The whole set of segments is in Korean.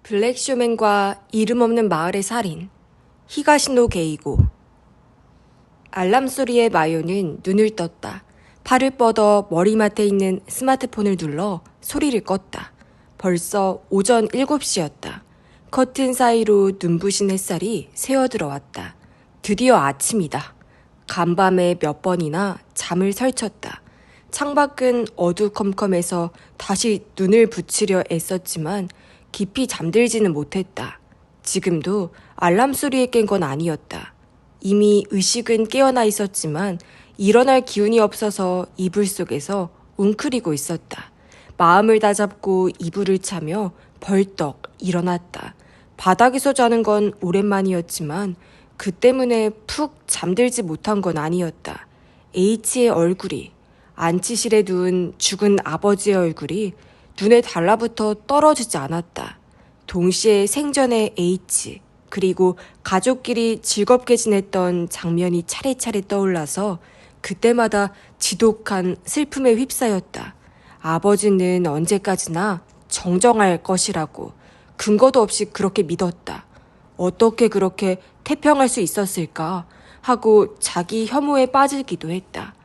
블랙쇼맨과 이름 없는 마을의 살인, 히가시노 게이고. 알람 소리에 마요는 눈을 떴다. 팔을 뻗어 머리맡에 있는 스마트폰을 눌러 소리를 껐다. 벌써 오전 7시였다. 커튼 사이로 눈부신 햇살이 새어들어왔다. 드디어 아침이다. 간밤에 몇 번이나 잠을 설쳤다. 창밖은 어두컴컴해서 다시 눈을 붙이려 애썼지만 깊이 잠들지는 못했다. 지금도 알람 소리에 깬 건 아니었다. 이미 의식은 깨어나 있었지만 일어날 기운이 없어서 이불 속에서 웅크리고 있었다. 마음을 다잡고 이불을 차며 벌떡 일어났다. 바닥에서 자는 건 오랜만이었지만 그 때문에 푹 잠들지 못한 건 아니었다. H의 얼굴이, 안치실에 누운 죽은 아버지의 얼굴이 눈에 달라붙어 떨어지지 않았다. 동시에 생전의 H, 그리고 가족끼리 즐겁게 지냈던 장면이 차례차례 떠올라서 그때마다 지독한 슬픔에 휩싸였다. 아버지는 언제까지나 정정할 것이라고 근거도 없이 그렇게 믿었다. 어떻게 그렇게 태평할 수 있었을까 하고 자기 혐오에 빠지기도 했다.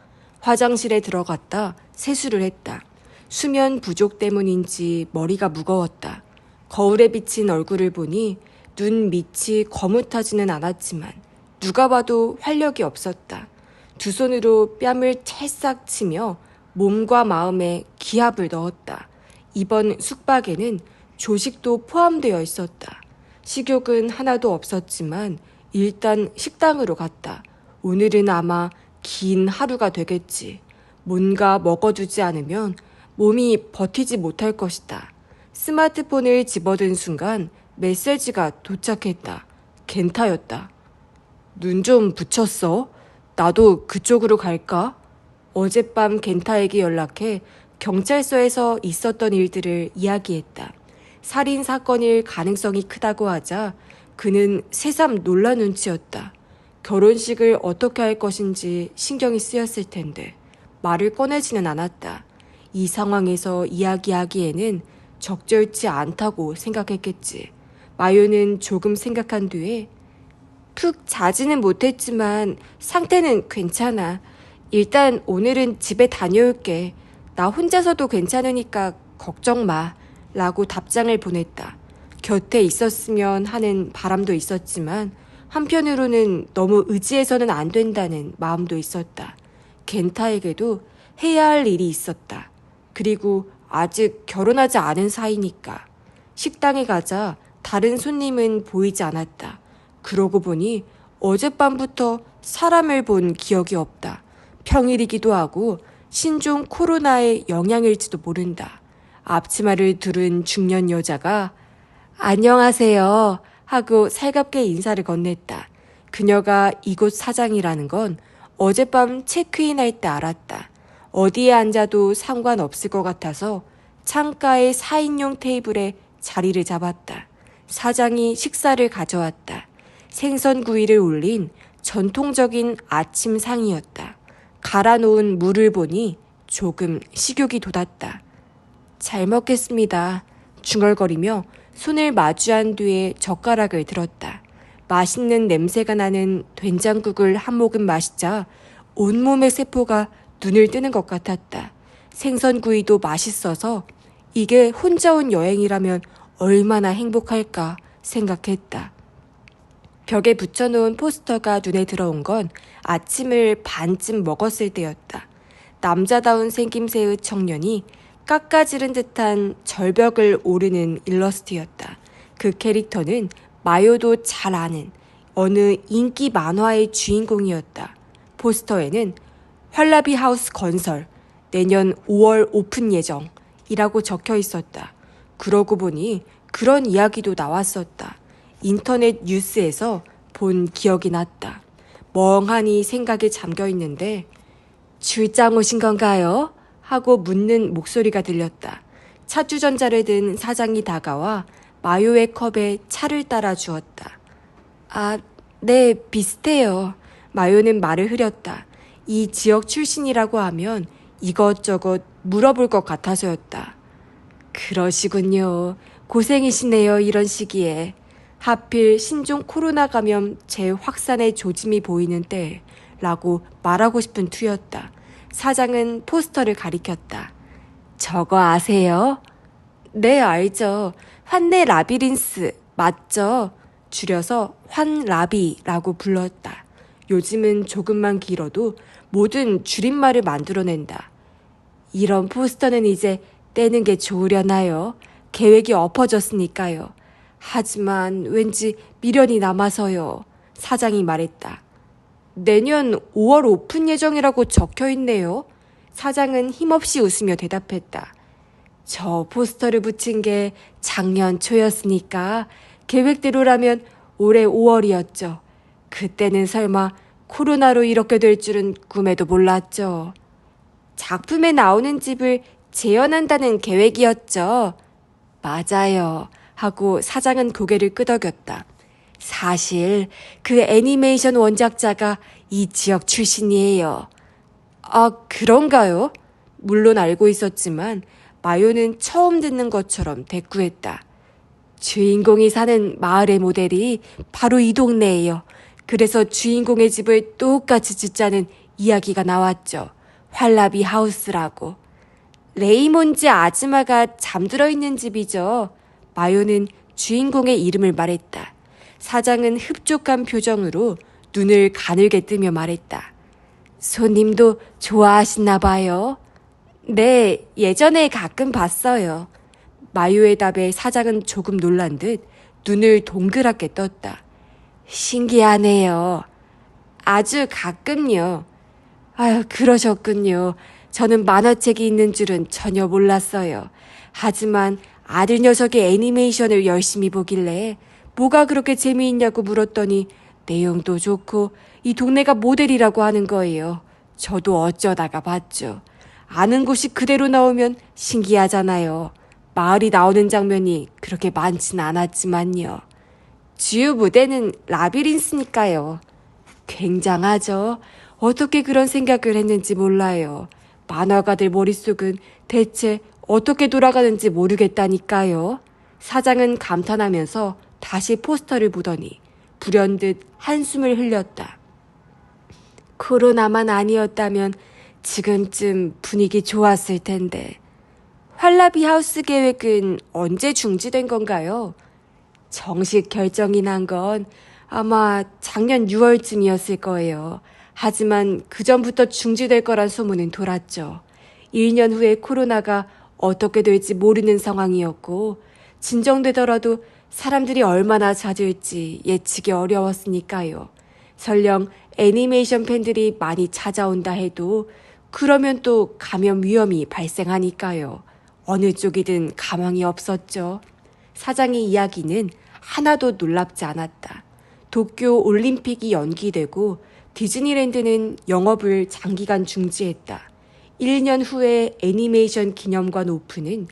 화장실에 들어갔다 세수를 했다. 수면 부족 때문인지 머리가 무거웠다. 거울에 비친 얼굴을 보니 눈 밑이 거뭇하지는 않았지만 누가 봐도 활력이 없었다. 두 손으로 뺨을 찰싹 치며 몸과 마음에 기합을 넣었다. 이번 숙박에는 조식도 포함되어 있었다. 식욕은 하나도 없었지만 일단 식당으로 갔다. 오늘은 아마 긴 하루가 되겠지. 뭔가 먹어두지 않으면 몸이 버티지 못할 것이다. 스마트폰을 집어든 순간 메시지가 도착했다. 겐타였다. 눈 좀 붙였어? 나도 그쪽으로 갈까? 어젯밤 겐타에게 연락해 경찰서에서 있었던 일들을 이야기했다. 살인 사건일 가능성이 크다고 하자 그는 새삼 놀란 눈치였다. 결혼식을 어떻게 할 것인지 신경이 쓰였을 텐데 말을 꺼내지는 않았다. 이 상황에서 이야기하기에는 적절치 않다고 생각했겠지. 마요는 조금 생각한 뒤에 푹 자지는 못했지만 상태는 괜찮아. 일단 오늘은 집에 다녀올게. 나 혼자서도 괜찮으니까 걱정 마. 라고 답장을 보냈다. 곁에 있었으면 하는 바람도 있었지만 한편으로는 너무 의지해서는 안 된다는 마음도 있었다. 겐타에게도 해야 할 일이 있었다. 그리고 아직 결혼하지 않은 사이니까. 식당에 가자 다른 손님은 보이지 않았다. 그러고 보니 어젯밤부터 사람을 본 기억이 없다. 평일이기도 하고 신종 코로나의 영향일지도 모른다. 앞치마를 두른 중년 여자가 안녕하세요 하고 살갑게 인사를 건넸다. 그녀가 이곳 사장이라는 건 어젯밤 체크인할 때 알았다. 어디에 앉아도 상관없을 것 같아서 창가의 4인용 테이블에 자리를 잡았다. 사장이 식사를 가져왔다. 생선구이를 올린 전통적인 아침상이었다. 갈아놓은 물을 보니 조금 식욕이 돋았다. 잘 먹겠습니다. 중얼거리며 손을 마주한 뒤에 젓가락을 들었다. 맛있는 냄새가 나는 된장국을 한 모금 마시자 온몸의 세포가 눈을 뜨는 것 같았다. 생선구이도 맛있어서 이게 혼자 온 여행이라면 얼마나 행복할까 생각했다. 벽에 붙여놓은 포스터가 눈에 들어온 건 아침을 반쯤 먹었을 때였다. 남자다운 생김새의 청년이 깎아지른 듯한 절벽을 오르는 일러스트였다. 그 캐릭터는 마요도 잘 아는 어느 인기 만화의 주인공이었다. 포스터에는 활라비 하우스 건설, 내년 5월 오픈 예정이라고 적혀 있었다. 그러고 보니 그런 이야기도 나왔었다. 인터넷 뉴스에서 본 기억이 났다. 멍하니 생각에 잠겨 있는데 출장 오신 건가요? 하고 묻는 목소리가 들렸다. 차주전자를 든 사장이 다가와 마요의 컵에 차를 따라 주었다. 아, 네, 비슷해요. 마요는 말을 흐렸다. 이 지역 출신이라고 하면 이것저것 물어볼 것 같아서였다. 그러시군요. 고생이시네요, 이런 시기에. 하필 신종 코로나 감염 재확산의 조짐이 보이는 때라고 말하고 싶은 투였다. 사장은 포스터를 가리켰다. 저거 아세요? 네, 알죠. 환내 라비린스, 맞죠? 줄여서 환라비라고 불렀다. 요즘은 조금만 길어도 모든 줄임말을 만들어낸다. 이런 포스터는 이제 떼는 게 좋으려나요? 계획이 엎어졌으니까요. 하지만 왠지 미련이 남아서요. 사장이 말했다. 내년 5월 오픈 예정이라고 적혀 있네요. 사장은 힘없이 웃으며 대답했다. 저 포스터를 붙인 게 작년 초였으니까 계획대로라면 올해 5월이었죠. 그때는 설마 코로나로 이렇게 될 줄은 꿈에도 몰랐죠. 작품에 나오는 집을 재현한다는 계획이었죠. 맞아요. 하고 사장은 고개를 끄덕였다. 사실 그 애니메이션 원작자가 이 지역 출신이에요. 아, 그런가요? 물론 알고 있었지만 마요는 처음 듣는 것처럼 대꾸했다. 주인공이 사는 마을의 모델이 바로 이 동네예요. 그래서 주인공의 집을 똑같이 짓자는 이야기가 나왔죠. 활라비 하우스라고. 레이몬즈 아줌마가 잠들어 있는 집이죠. 마요는 주인공의 이름을 말했다. 사장은 흡족한 표정으로 눈을 가늘게 뜨며 말했다. 손님도 좋아하시나 봐요. 네, 예전에 가끔 봤어요. 마요의 답에 사장은 조금 놀란 듯 눈을 동그랗게 떴다. 신기하네요. 아주 가끔요. 아유, 그러셨군요. 저는 만화책이 있는 줄은 전혀 몰랐어요. 하지만 아들 녀석이 애니메이션을 열심히 보길래 뭐가 그렇게 재미있냐고 물었더니 내용도 좋고 이 동네가 모델이라고 하는 거예요. 저도 어쩌다가 봤죠. 아는 곳이 그대로 나오면 신기하잖아요. 마을이 나오는 장면이 그렇게 많진 않았지만요. 주요 무대는 라비린스니까요. 굉장하죠. 어떻게 그런 생각을 했는지 몰라요. 만화가들 머릿속은 대체 어떻게 돌아가는지 모르겠다니까요. 사장은 감탄하면서 다시 포스터를 보더니 불현듯 한숨을 흘렸다. 코로나만 아니었다면 지금쯤 분위기 좋았을 텐데. 활라비 하우스 계획은 언제 중지된 건가요? 정식 결정이 난 건 아마 작년 6월쯤이었을 거예요. 하지만 그 전부터 중지될 거란 소문은 돌았죠. 1년 후에 코로나가 어떻게 될지 모르는 상황이었고 진정되더라도 사람들이 얼마나 잦을지 예측이 어려웠으니까요. 설령 애니메이션 팬들이 많이 찾아온다 해도 그러면 또 감염 위험이 발생하니까요. 어느 쪽이든 가망이 없었죠. 사장의 이야기는 하나도 놀랍지 않았다. 도쿄 올림픽이 연기되고 디즈니랜드는 영업을 장기간 중지했다. 1년 후에 애니메이션 기념관 오픈은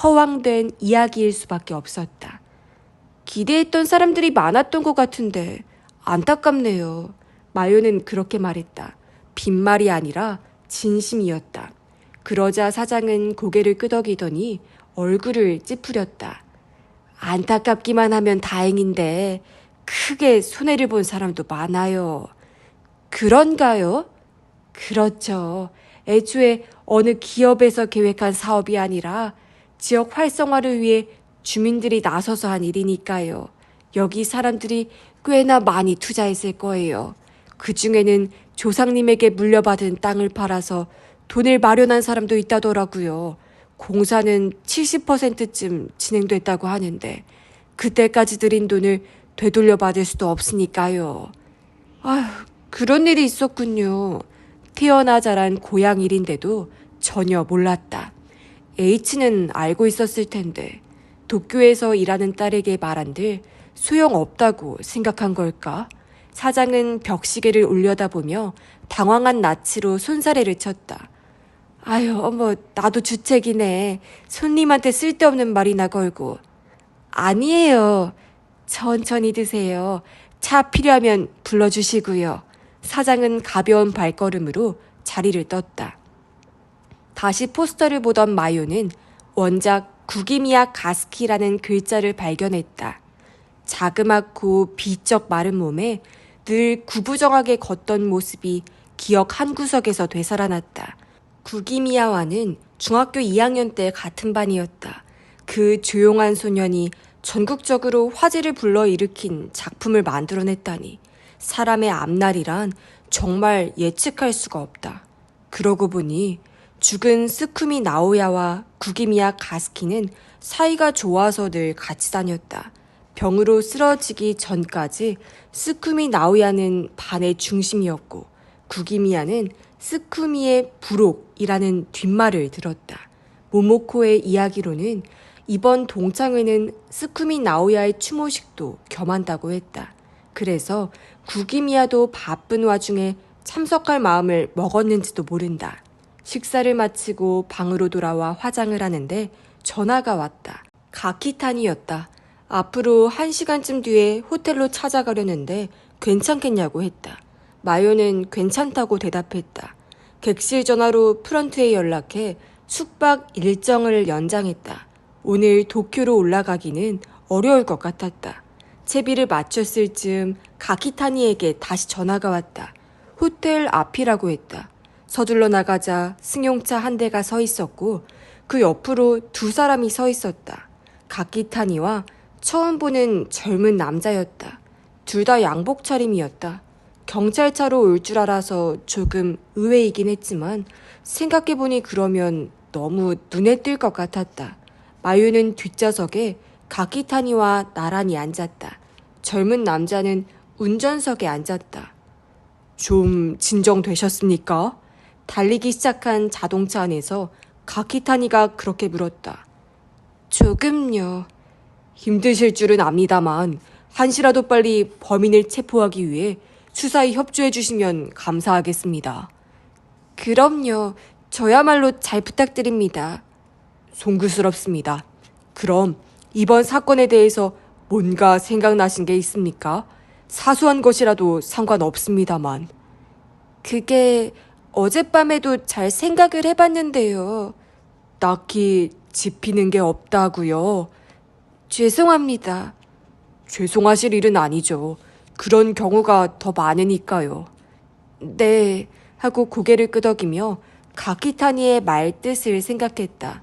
허황된 이야기일 수밖에 없었다. 기대했던 사람들이 많았던 것 같은데 안타깝네요. 마요는 그렇게 말했다. 빈말이 아니라 진심이었다. 그러자 사장은 고개를 끄덕이더니 얼굴을 찌푸렸다. 안타깝기만 하면 다행인데 크게 손해를 본 사람도 많아요. 그런가요? 그렇죠. 애초에 어느 기업에서 계획한 사업이 아니라 지역 활성화를 위해 주민들이 나서서 한 일이니까요. 여기 사람들이 꽤나 많이 투자했을 거예요. 그중에는 조상님에게 물려받은 땅을 팔아서 돈을 마련한 사람도 있다더라고요. 공사는 70%쯤 진행됐다고 하는데 그때까지 들인 돈을 되돌려받을 수도 없으니까요. 아휴, 그런 일이 있었군요. 태어나 자란 고향 일인데도 전혀 몰랐다. H는 알고 있었을 텐데 도쿄에서 일하는 딸에게 말한들 소용없다고 생각한 걸까? 사장은 벽시계를 올려다보며 당황한 낯으로 손사래를 쳤다. 아유, 어머, 나도 주책이네. 손님한테 쓸데없는 말이나 걸고. 아니에요. 천천히 드세요. 차 필요하면 불러주시고요. 사장은 가벼운 발걸음으로 자리를 떴다. 다시 포스터를 보던 마요는 원작 구기미야 가스키라는 글자를 발견했다. 자그맣고 비쩍 마른 몸에 늘 구부정하게 걷던 모습이 기억 한 구석에서 되살아났다. 구기미야와는 중학교 2학년 때 같은 반이었다. 그 조용한 소년이 전국적으로 화제를 불러일으킨 작품을 만들어냈다니 사람의 앞날이란 정말 예측할 수가 없다. 그러고 보니 죽은 스쿠미 나오야와 구기미야 가스키는 사이가 좋아서 늘 같이 다녔다. 병으로 쓰러지기 전까지 스쿠미 나오야는 반의 중심이었고 구기미야는 스쿠미의 부록이라는 뒷말을 들었다. 모모코의 이야기로는 이번 동창회는 스쿠미 나오야의 추모식도 겸한다고 했다. 그래서 구기미야도 바쁜 와중에 참석할 마음을 먹었는지도 모른다. 식사를 마치고 방으로 돌아와 화장을 하는데 전화가 왔다. 가키탄이었다. 앞으로 1시간쯤 뒤에 호텔로 찾아가려는데 괜찮겠냐고 했다. 마요는 괜찮다고 대답했다. 객실 전화로 프런트에 연락해 숙박 일정을 연장했다. 오늘 도쿄로 올라가기는 어려울 것 같았다. 채비를 맞췄을 즈음 가키타니에게 다시 전화가 왔다. 호텔 앞이라고 했다. 서둘러 나가자 승용차 한 대가 서 있었고 그 옆으로 두 사람이 서 있었다. 가키타니와 처음 보는 젊은 남자였다. 둘 다 양복 차림이었다. 경찰차로 올 줄 알아서 조금 의외이긴 했지만 생각해보니 그러면 너무 눈에 띌 것 같았다. 마유는 뒷좌석에 가키타니와 나란히 앉았다. 젊은 남자는 운전석에 앉았다. 좀 진정되셨습니까? 달리기 시작한 자동차 안에서 가키타니가 그렇게 물었다. 조금요. 힘드실 줄은 압니다만 한시라도 빨리 범인을 체포하기 위해 수사에 협조해 주시면 감사하겠습니다. 그럼요. 저야말로 잘 부탁드립니다. 송구스럽습니다. 그럼 이번 사건에 대해서 뭔가 생각나신 게 있습니까? 사소한 것이라도 상관없습니다만. 그게 어젯밤에도 잘 생각을 해봤는데요. 딱히 짚히는 게 없다고요. 죄송합니다. 죄송하실 일은 아니죠. 그런 경우가 더 많으니까요. 네, 하고 고개를 끄덕이며 가키타니의 말뜻을 생각했다.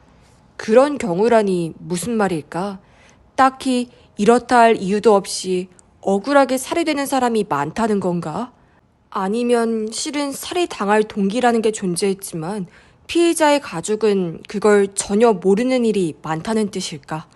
그런 경우라니 무슨 말일까? 딱히 이렇다 할 이유도 없이 억울하게 살해되는 사람이 많다는 건가? 아니면 실은 살해당할 동기라는 게 존재했지만 피해자의 가족은 그걸 전혀 모르는 일이 많다는 뜻일까?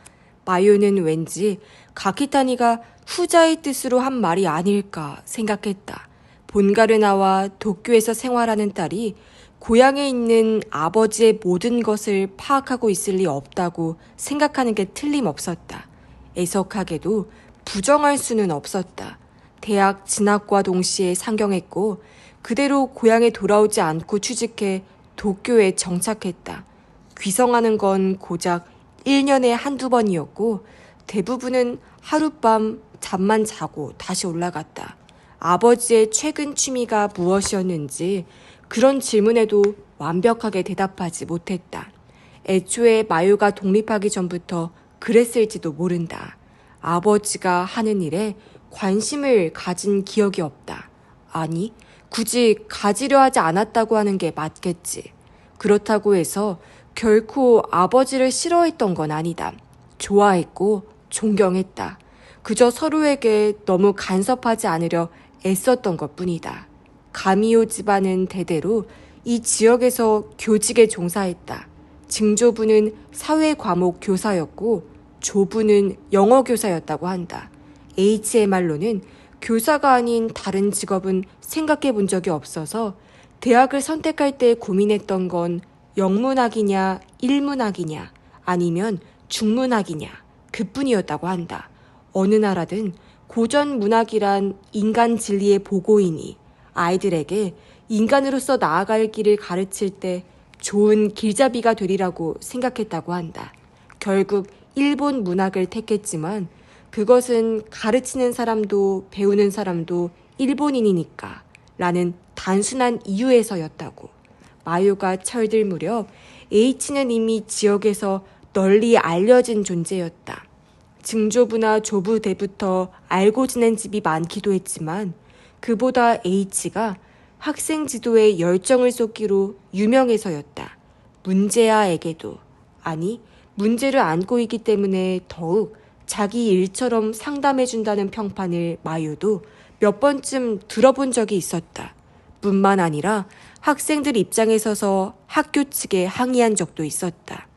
마요는 왠지 가키타니가 후자의 뜻으로 한 말이 아닐까 생각했다. 본가를 나와 도쿄에서 생활하는 딸이 고향에 있는 아버지의 모든 것을 파악하고 있을 리 없다고 생각하는 게 틀림없었다. 애석하게도 부정할 수는 없었다. 대학 진학과 동시에 상경했고 그대로 고향에 돌아오지 않고 취직해 도쿄에 정착했다. 귀성하는 건 고작 1년에 한두 번이었고 대부분은 하룻밤 잠만 자고 다시 올라갔다. 아버지의 최근 취미가 무엇이었는지 그런 질문에도 완벽하게 대답하지 못했다. 애초에 마요가 독립하기 전부터 그랬을지도 모른다. 아버지가 하는 일에 관심을 가진 기억이 없다. 아니, 굳이 가지려 하지 않았다고 하는 게 맞겠지. 그렇다고 해서 결코 아버지를 싫어했던 건 아니다. 좋아했고 존경했다. 그저 서로에게 너무 간섭하지 않으려 애썼던 것뿐이다. 가미오 집안은 대대로 이 지역에서 교직에 종사했다. 증조부는 사회 과목 교사였고 조부는 영어 교사였다고 한다. H의 말로는 교사가 아닌 다른 직업은 생각해 본 적이 없어서 대학을 선택할 때 고민했던 건 영문학이냐 일문학이냐 아니면 중문학이냐 그뿐이었다고 한다. 어느 나라든 고전 문학이란 인간 진리의 보고이니 아이들에게 인간으로서 나아갈 길을 가르칠 때 좋은 길잡이가 되리라고 생각했다고 한다. 결국 일본 문학을 택했지만 그것은 가르치는 사람도 배우는 사람도 일본인이니까 라는 단순한 이유에서였다고. 마요가 철들 무렵 H는 이미 지역에서 널리 알려진 존재였다. 증조부나 조부 때부터 알고 지낸 집이 많기도 했지만 그보다 H가 학생 지도에 열정을 쏟기로 유명해서였다. 문제아에게도, 아니 문제를 안고 있기 때문에 더욱 자기 일처럼 상담해준다는 평판을 마유도 몇 번쯤 들어본 적이 있었다. 뿐만 아니라 학생들 입장에 서서 학교 측에 항의한 적도 있었다.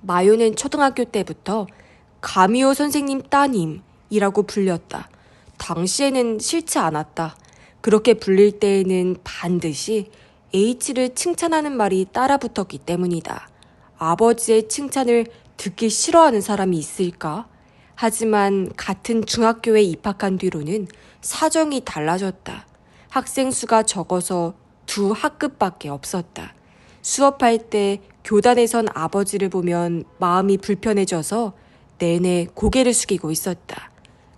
마요는 초등학교 때부터 가미오 선생님 따님이라고 불렸다. 당시에는 싫지 않았다. 그렇게 불릴 때에는 반드시 H를 칭찬하는 말이 따라붙었기 때문이다. 아버지의 칭찬을 듣기 싫어하는 사람이 있을까? 하지만 같은 중학교에 입학한 뒤로는 사정이 달라졌다. 학생 수가 적어서 2학급밖에 없었다. 수업할 때 교단에선 아버지를 보면 마음이 불편해져서 내내 고개를 숙이고 있었다.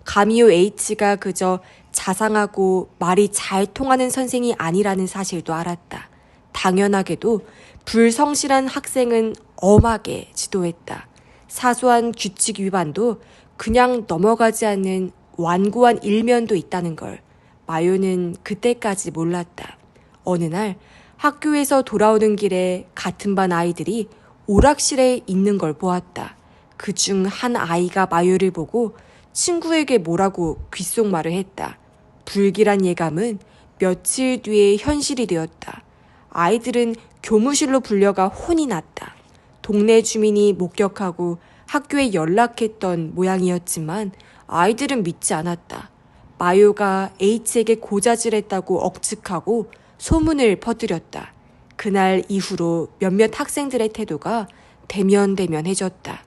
가미오 H가 그저 자상하고 말이 잘 통하는 선생이 아니라는 사실도 알았다. 당연하게도 불성실한 학생은 엄하게 지도했다. 사소한 규칙 위반도 그냥 넘어가지 않는 완고한 일면도 있다는 걸 마요는 그때까지 몰랐다. 어느 날 학교에서 돌아오는 길에 같은 반 아이들이 오락실에 있는 걸 보았다. 그중 한 아이가 마요를 보고 친구에게 뭐라고 귓속말을 했다. 불길한 예감은 며칠 뒤에 현실이 되었다. 아이들은 교무실로 불려가 혼이 났다. 동네 주민이 목격하고 학교에 연락했던 모양이었지만 아이들은 믿지 않았다. 마요가 H에게 고자질했다고 억측하고 소문을 퍼뜨렸다. 그날 이후로 몇몇 학생들의 태도가 대면대면해졌다.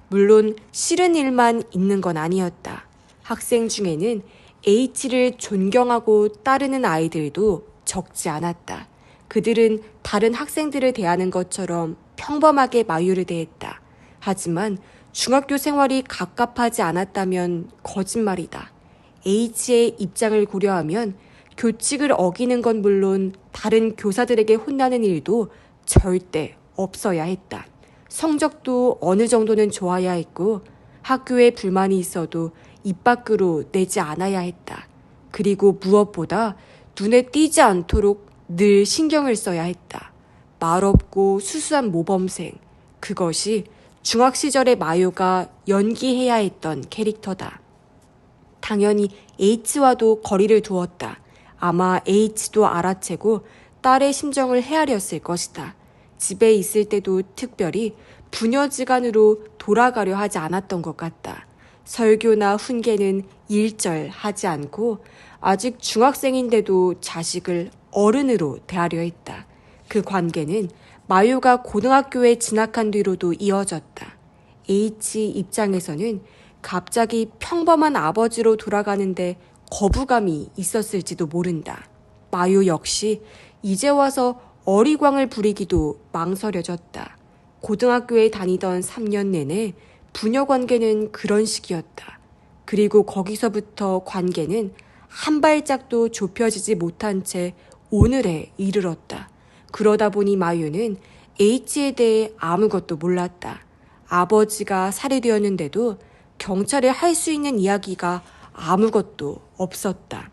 물론 싫은 일만 있는 건 아니었다. 학생 중에는 H를 존경하고 따르는 아이들도 적지 않았다. 그들은 다른 학생들을 대하는 것처럼 평범하게 마유를 대했다. 하지만 중학교 생활이 갑갑하지 않았다면 거짓말이다. H의 입장을 고려하면 교칙을 어기는 건 물론 다른 교사들에게 혼나는 일도 절대 없어야 했다. 성적도 어느 정도는 좋아야 했고 학교에 불만이 있어도 입 밖으로 내지 않아야 했다. 그리고 무엇보다 눈에 띄지 않도록 늘 신경을 써야 했다. 말없고 수수한 모범생, 그것이 중학 시절의 마요가 연기해야 했던 캐릭터다. 당연히 H와도 거리를 두었다. 아마 H도 알아채고 딸의 심정을 헤아렸을 것이다. 집에 있을 때도 특별히 부녀지간으로 돌아가려 하지 않았던 것 같다. 설교나 훈계는 일절하지 않고 아직 중학생인데도 자식을 어른으로 대하려 했다. 그 관계는 마요가 고등학교에 진학한 뒤로도 이어졌다. H 입장에서는 갑자기 평범한 아버지로 돌아가는데 거부감이 있었을지도 모른다. 마요 역시 이제 와서 어리광을 부리기도 망설여졌다. 고등학교에 다니던 3년 내내 부녀 관계는 그런 식이었다. 그리고 거기서부터 관계는 한 발짝도 좁혀지지 못한 채 오늘에 이르렀다. 그러다 보니 마유는 H에 대해 아무것도 몰랐다. 아버지가 살해되었는데도 경찰에 할 수 있는 이야기가 아무것도 없었다.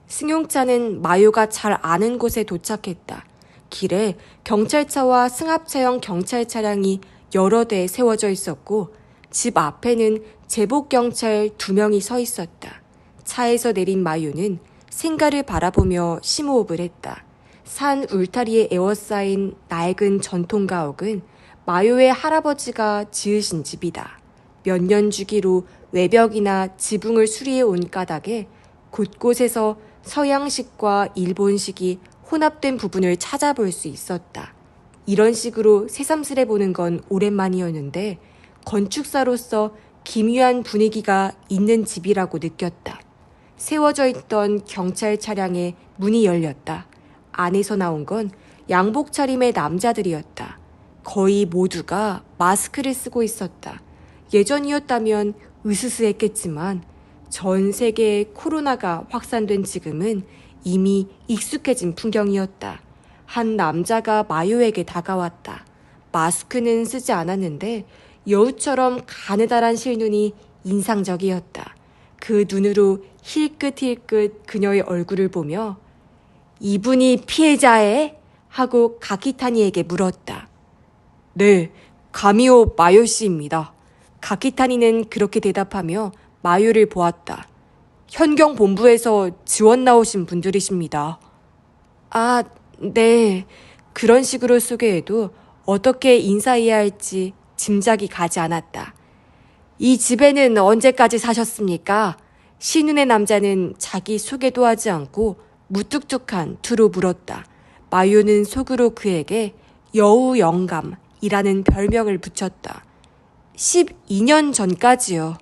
승용차는 마요가 잘 아는 곳에 도착했다. 길에 경찰차와 승합차형 경찰 차량이 여러 대 세워져 있었고 집 앞에는 제복경찰 2명이 서 있었다. 차에서 내린 마요는 생가를 바라보며 심호흡을 했다. 산 울타리에 에워싸인 낡은 전통가옥은 마요의 할아버지가 지으신 집이다. 몇 년 주기로 외벽이나 지붕을 수리해 온 까닭에 곳곳에서 서양식과 일본식이 혼합된 부분을 찾아볼 수 있었다. 이런 식으로 새삼스레 보는 건 오랜만이었는데 건축사로서 기묘한 분위기가 있는 집이라고 느꼈다. 세워져 있던 경찰 차량의 문이 열렸다. 안에서 나온 건 양복 차림의 남자들이었다. 거의 모두가 마스크를 쓰고 있었다. 예전이었다면 으스스했겠지만 전 세계에 코로나가 확산된 지금은 이미 익숙해진 풍경이었다. 한 남자가 마요에게 다가왔다. 마스크는 쓰지 않았는데 여우처럼 가느다란 실눈이 인상적이었다. 그 눈으로 힐끗힐끗 그녀의 얼굴을 보며 이분이 피해자에? 하고 가키타니에게 물었다. 네, 가미오 마요 씨입니다. 가키타니는 그렇게 대답하며 마요를 보았다. 현경 본부에서 지원 나오신 분들이십니다. 아, 네. 그런 식으로 소개해도 어떻게 인사해야 할지 짐작이 가지 않았다. 이 집에는 언제까지 사셨습니까? 신운의 남자는 자기 소개도 하지 않고 무뚝뚝한 투로 물었다. 마요는 속으로 그에게 여우 영감이라는 별명을 붙였다. 12년 전까지요.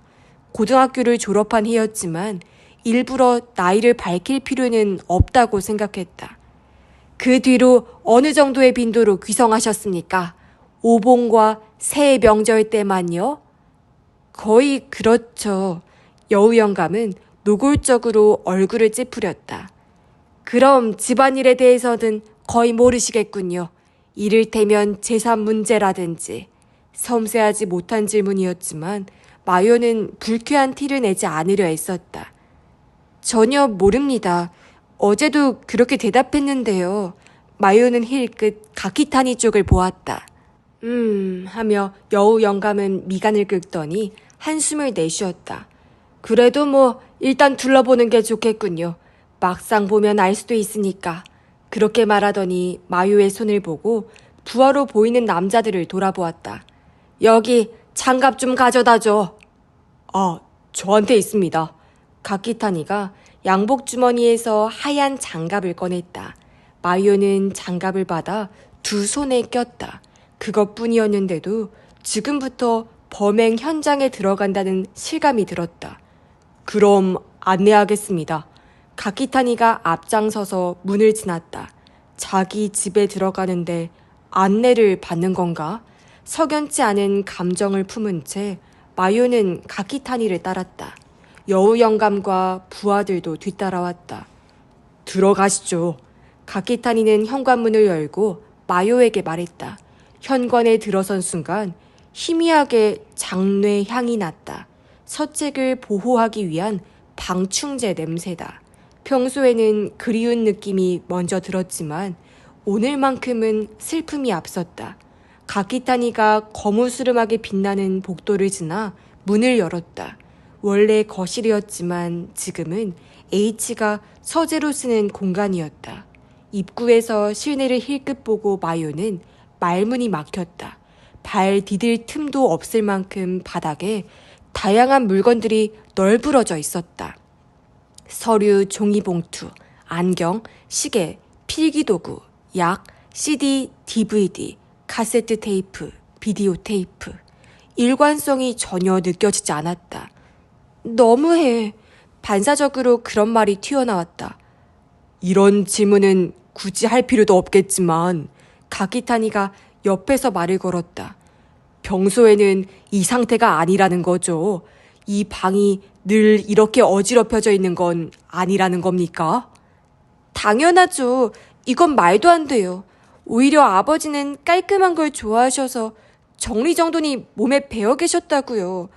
고등학교를 졸업한 해였지만 일부러 나이를 밝힐 필요는 없다고 생각했다. 그 뒤로 어느 정도의 빈도로 귀성하셨습니까? 오봉과 새해 명절 때만요? 거의 그렇죠. 여우 영감은 노골적으로 얼굴을 찌푸렸다. 그럼 집안일에 대해서는 거의 모르시겠군요. 이를테면 재산 문제라든지. 섬세하지 못한 질문이었지만 마요는 불쾌한 티를 내지 않으려 애썼다. 전혀 모릅니다. 어제도 그렇게 대답했는데요. 마요는 힐끗 가키타니 쪽을 보았다. 하며 여우 영감은 미간을 긁더니 한숨을 내쉬었다. 그래도 뭐 일단 둘러보는 게 좋겠군요. 막상 보면 알 수도 있으니까. 그렇게 말하더니 마요의 손을 보고 부하로 보이는 남자들을 돌아보았다. 여기 장갑 좀 가져다 줘. 아, 저한테 있습니다. 가키타니가 양복 주머니에서 하얀 장갑을 꺼냈다. 마요는 장갑을 받아 두 손에 꼈다. 그것뿐이었는데도 지금부터 범행 현장에 들어간다는 실감이 들었다. 그럼 안내하겠습니다. 가키타니가 앞장서서 문을 지났다. 자기 집에 들어가는데 안내를 받는 건가? 석연치 않은 감정을 품은 채 마요는 가키타니를 따랐다. 여우 영감과 부하들도 뒤따라왔다. 들어가시죠. 가키타니는 현관문을 열고 마요에게 말했다. 현관에 들어선 순간 희미하게 장뇌 향이 났다. 서책을 보호하기 위한 방충제 냄새다. 평소에는 그리운 느낌이 먼저 들었지만 오늘만큼은 슬픔이 앞섰다. 가키타니가 거무스름하게 빛나는 복도를 지나 문을 열었다. 원래 거실이었지만 지금은 H가 서재로 쓰는 공간이었다. 입구에서 실내를 힐끗 보고 마요는 말문이 막혔다. 발 디딜 틈도 없을 만큼 바닥에 다양한 물건들이 널브러져 있었다. 서류, 종이봉투, 안경, 시계, 필기도구, 약, CD, DVD, 카세트 테이프, 비디오 테이프. 일관성이 전혀 느껴지지 않았다. 너무해. 반사적으로 그런 말이 튀어나왔다. 이런 질문은 굳이 할 필요도 없겠지만 가키타니가 옆에서 말을 걸었다. 평소에는 이 상태가 아니라는 거죠. 이 방이 늘 이렇게 어지럽혀져 있는 건 아니라는 겁니까? 당연하죠. 이건 말도 안 돼요. 오히려 아버지는 깔끔한 걸 좋아하셔서 정리정돈이 몸에 배어 계셨다고요.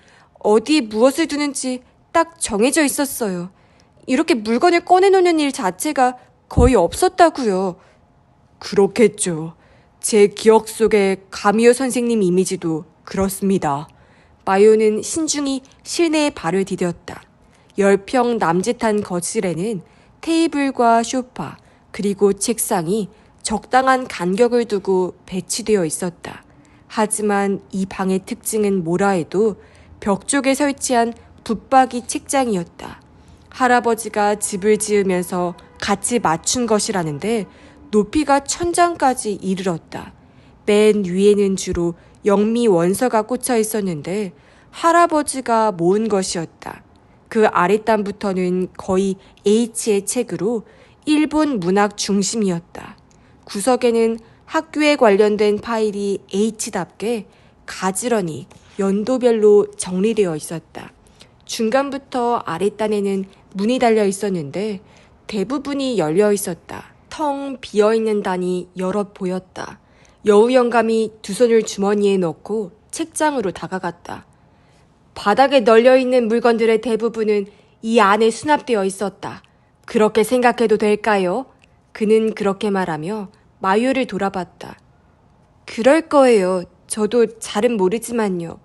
어디에 무엇을 두는지 딱 정해져 있었어요. 이렇게 물건을 꺼내놓는 일 자체가 거의 없었다고요. 그렇겠죠. 제 기억 속의 가미오 선생님 이미지도 그렇습니다. 마요는 신중히 실내에 발을 디뎠다. 10평 남짓한 거실에는 테이블과 소파 그리고 책상이 적당한 간격을 두고 배치되어 있었다. 하지만 이 방의 특징은 뭐라 해도 벽 쪽에 설치한 붙박이 책장이었다. 할아버지가 집을 지으면서 같이 맞춘 것이라는데 높이가 천장까지 이르렀다. 맨 위에는 주로 영미 원서가 꽂혀 있었는데 할아버지가 모은 것이었다. 그 아랫단부터는 거의 H의 책으로 일본 문학 중심이었다. 구석에는 학교에 관련된 파일이 H답게 가지런히 연도별로 정리되어 있었다. 중간부터 아랫단에는 문이 달려 있었는데 대부분이 열려 있었다. 텅 비어있는 단이 여럿 보였다. 여우 영감이 두 손을 주머니에 넣고 책장으로 다가갔다. 바닥에 널려있는 물건들의 대부분은 이 안에 수납되어 있었다. 그렇게 생각해도 될까요? 그는 그렇게 말하며 마유를 돌아봤다. 그럴 거예요. 저도 잘은 모르지만요.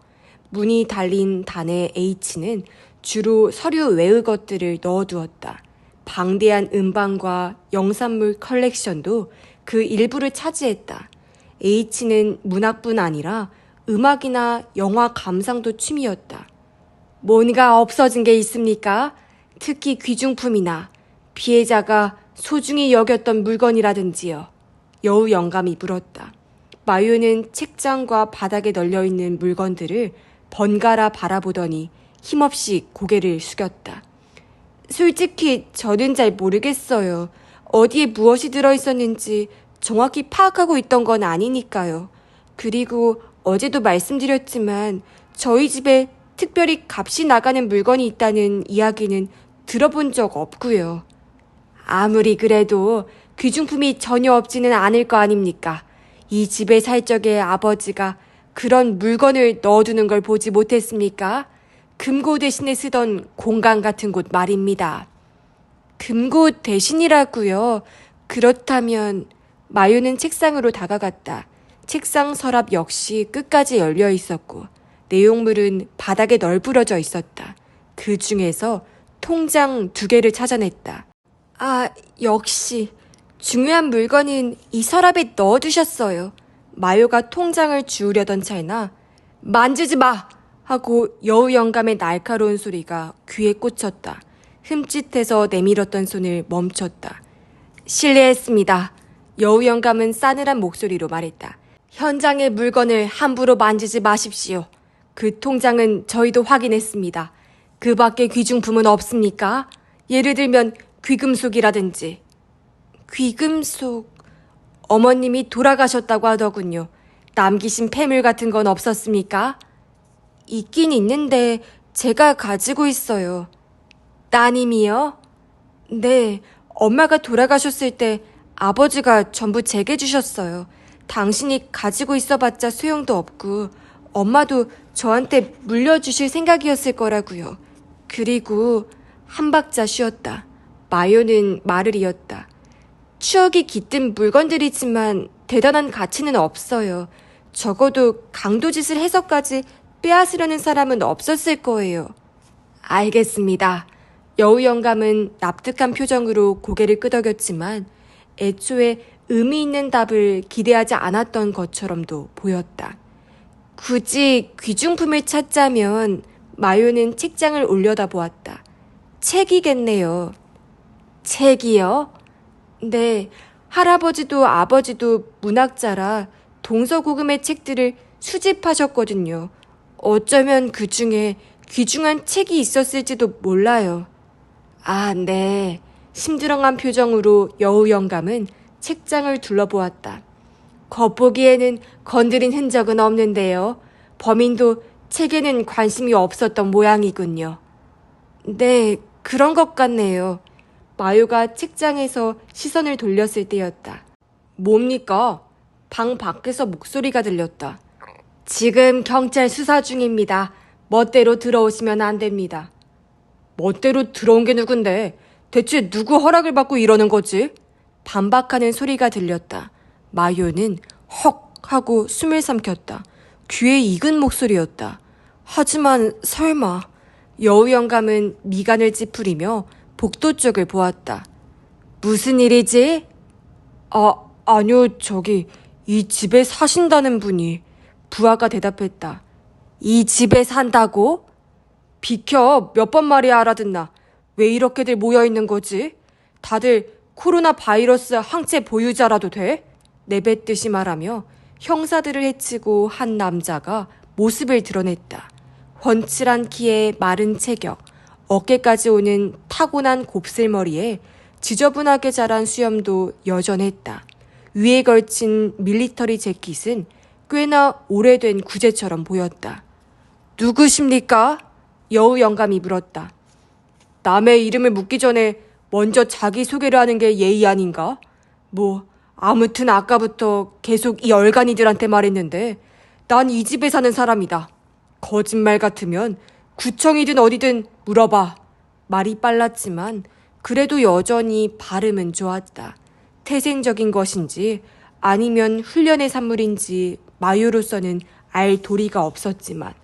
문이 달린 단의 H는 주로 서류 외의 것들을 넣어두었다. 방대한 음반과 영상물 컬렉션도 그 일부를 차지했다. H는 문학뿐 아니라 음악이나 영화 감상도 취미였다. 뭔가 없어진 게 있습니까? 특히 귀중품이나 피해자가 소중히 여겼던 물건이라든지요. 여우 영감이 물었다. 마유는 책장과 바닥에 널려있는 물건들을 번갈아 바라보더니 힘없이 고개를 숙였다. 솔직히 저는 잘 모르겠어요. 어디에 무엇이 들어있었는지 정확히 파악하고 있던 건 아니니까요. 그리고 어제도 말씀드렸지만 저희 집에 특별히 값이 나가는 물건이 있다는 이야기는 들어본 적 없고요. 아무리 그래도 귀중품이 전혀 없지는 않을 거 아닙니까? 이 집에 살 적에 아버지가 그런 물건을 넣어두는 걸 보지 못했습니까? 금고 대신에 쓰던 공간 같은 곳 말입니다. 금고 대신이라고요? 그렇다면 마유는 책상으로 다가갔다. 책상 서랍 역시 끝까지 열려 있었고 내용물은 바닥에 널브러져 있었다. 그 중에서 통장 2개를 찾아냈다. 아, 역시 중요한 물건은 이 서랍에 넣어두셨어요. 마요가 통장을 주우려던 찰나 만지지 마! 하고 여우 영감의 날카로운 소리가 귀에 꽂혔다. 흠칫해서 내밀었던 손을 멈췄다. 실례했습니다. 여우 영감은 싸늘한 목소리로 말했다. 현장의 물건을 함부로 만지지 마십시오. 그 통장은 저희도 확인했습니다. 그 밖에 귀중품은 없습니까? 예를 들면 귀금속이라든지. 귀금속... 어머님이 돌아가셨다고 하더군요. 남기신 폐물 같은 건 없었습니까? 있긴 있는데 제가 가지고 있어요. 따님이요? 네, 엄마가 돌아가셨을 때 아버지가 전부 제게 주셨어요. 당신이 가지고 있어봤자 소용도 없고 엄마도 저한테 물려주실 생각이었을 거라고요. 그리고 한 박자 쉬었다. 마요는 말을 이었다. 추억이 깃든 물건들이지만 대단한 가치는 없어요. 적어도 강도짓을 해서까지 빼앗으려는 사람은 없었을 거예요. 알겠습니다. 여우 영감은 납득한 표정으로 고개를 끄덕였지만 애초에 의미 있는 답을 기대하지 않았던 것처럼도 보였다. 굳이 귀중품을 찾자면 마요는 책장을 올려다보았다. 책이겠네요. 책이요? 네, 할아버지도 아버지도 문학자라 동서고금의 책들을 수집하셨거든요. 어쩌면 그 중에 귀중한 책이 있었을지도 몰라요. 아, 네. 심드렁한 표정으로 여우 영감은 책장을 둘러보았다. 겉보기에는 건드린 흔적은 없는데요. 범인도 책에는 관심이 없었던 모양이군요. 네, 그런 것 같네요. 마요가 책장에서 시선을 돌렸을 때였다. 뭡니까? 방 밖에서 목소리가 들렸다. 지금 경찰 수사 중입니다. 멋대로 들어오시면 안 됩니다. 멋대로 들어온 게 누군데? 대체 누구 허락을 받고 이러는 거지? 반박하는 소리가 들렸다. 마요는 헉 하고 숨을 삼켰다. 귀에 익은 목소리였다. 하지만 설마... 여우 영감은 미간을 찌푸리며 복도 쪽을 보았다. 무슨 일이지? 아니요, 저기 이 집에 사신다는 분이... 부하가 대답했다. 이 집에 산다고? 비켜, 몇 번 말이야 알아듣나. 왜 이렇게들 모여있는 거지? 다들 코로나 바이러스 항체 보유자라도 돼? 내뱉듯이 말하며 형사들을 해치고 한 남자가 모습을 드러냈다. 훤칠한 키에 마른 체격, 어깨까지 오는 타고난 곱슬머리에 지저분하게 자란 수염도 여전했다. 위에 걸친 밀리터리 재킷은 꽤나 오래된 구제처럼 보였다. 누구십니까? 여우 영감이 물었다. 남의 이름을 묻기 전에 먼저 자기소개를 하는 게 예의 아닌가? 뭐 아무튼 아까부터 계속 이 얼간이들한테 말했는데 난 이 집에 사는 사람이다. 거짓말 같으면 구청이든 어디든 물어봐. 말이 빨랐지만 그래도 여전히 발음은 좋았다. 태생적인 것인지 아니면 훈련의 산물인지 마유로서는 알 도리가 없었지만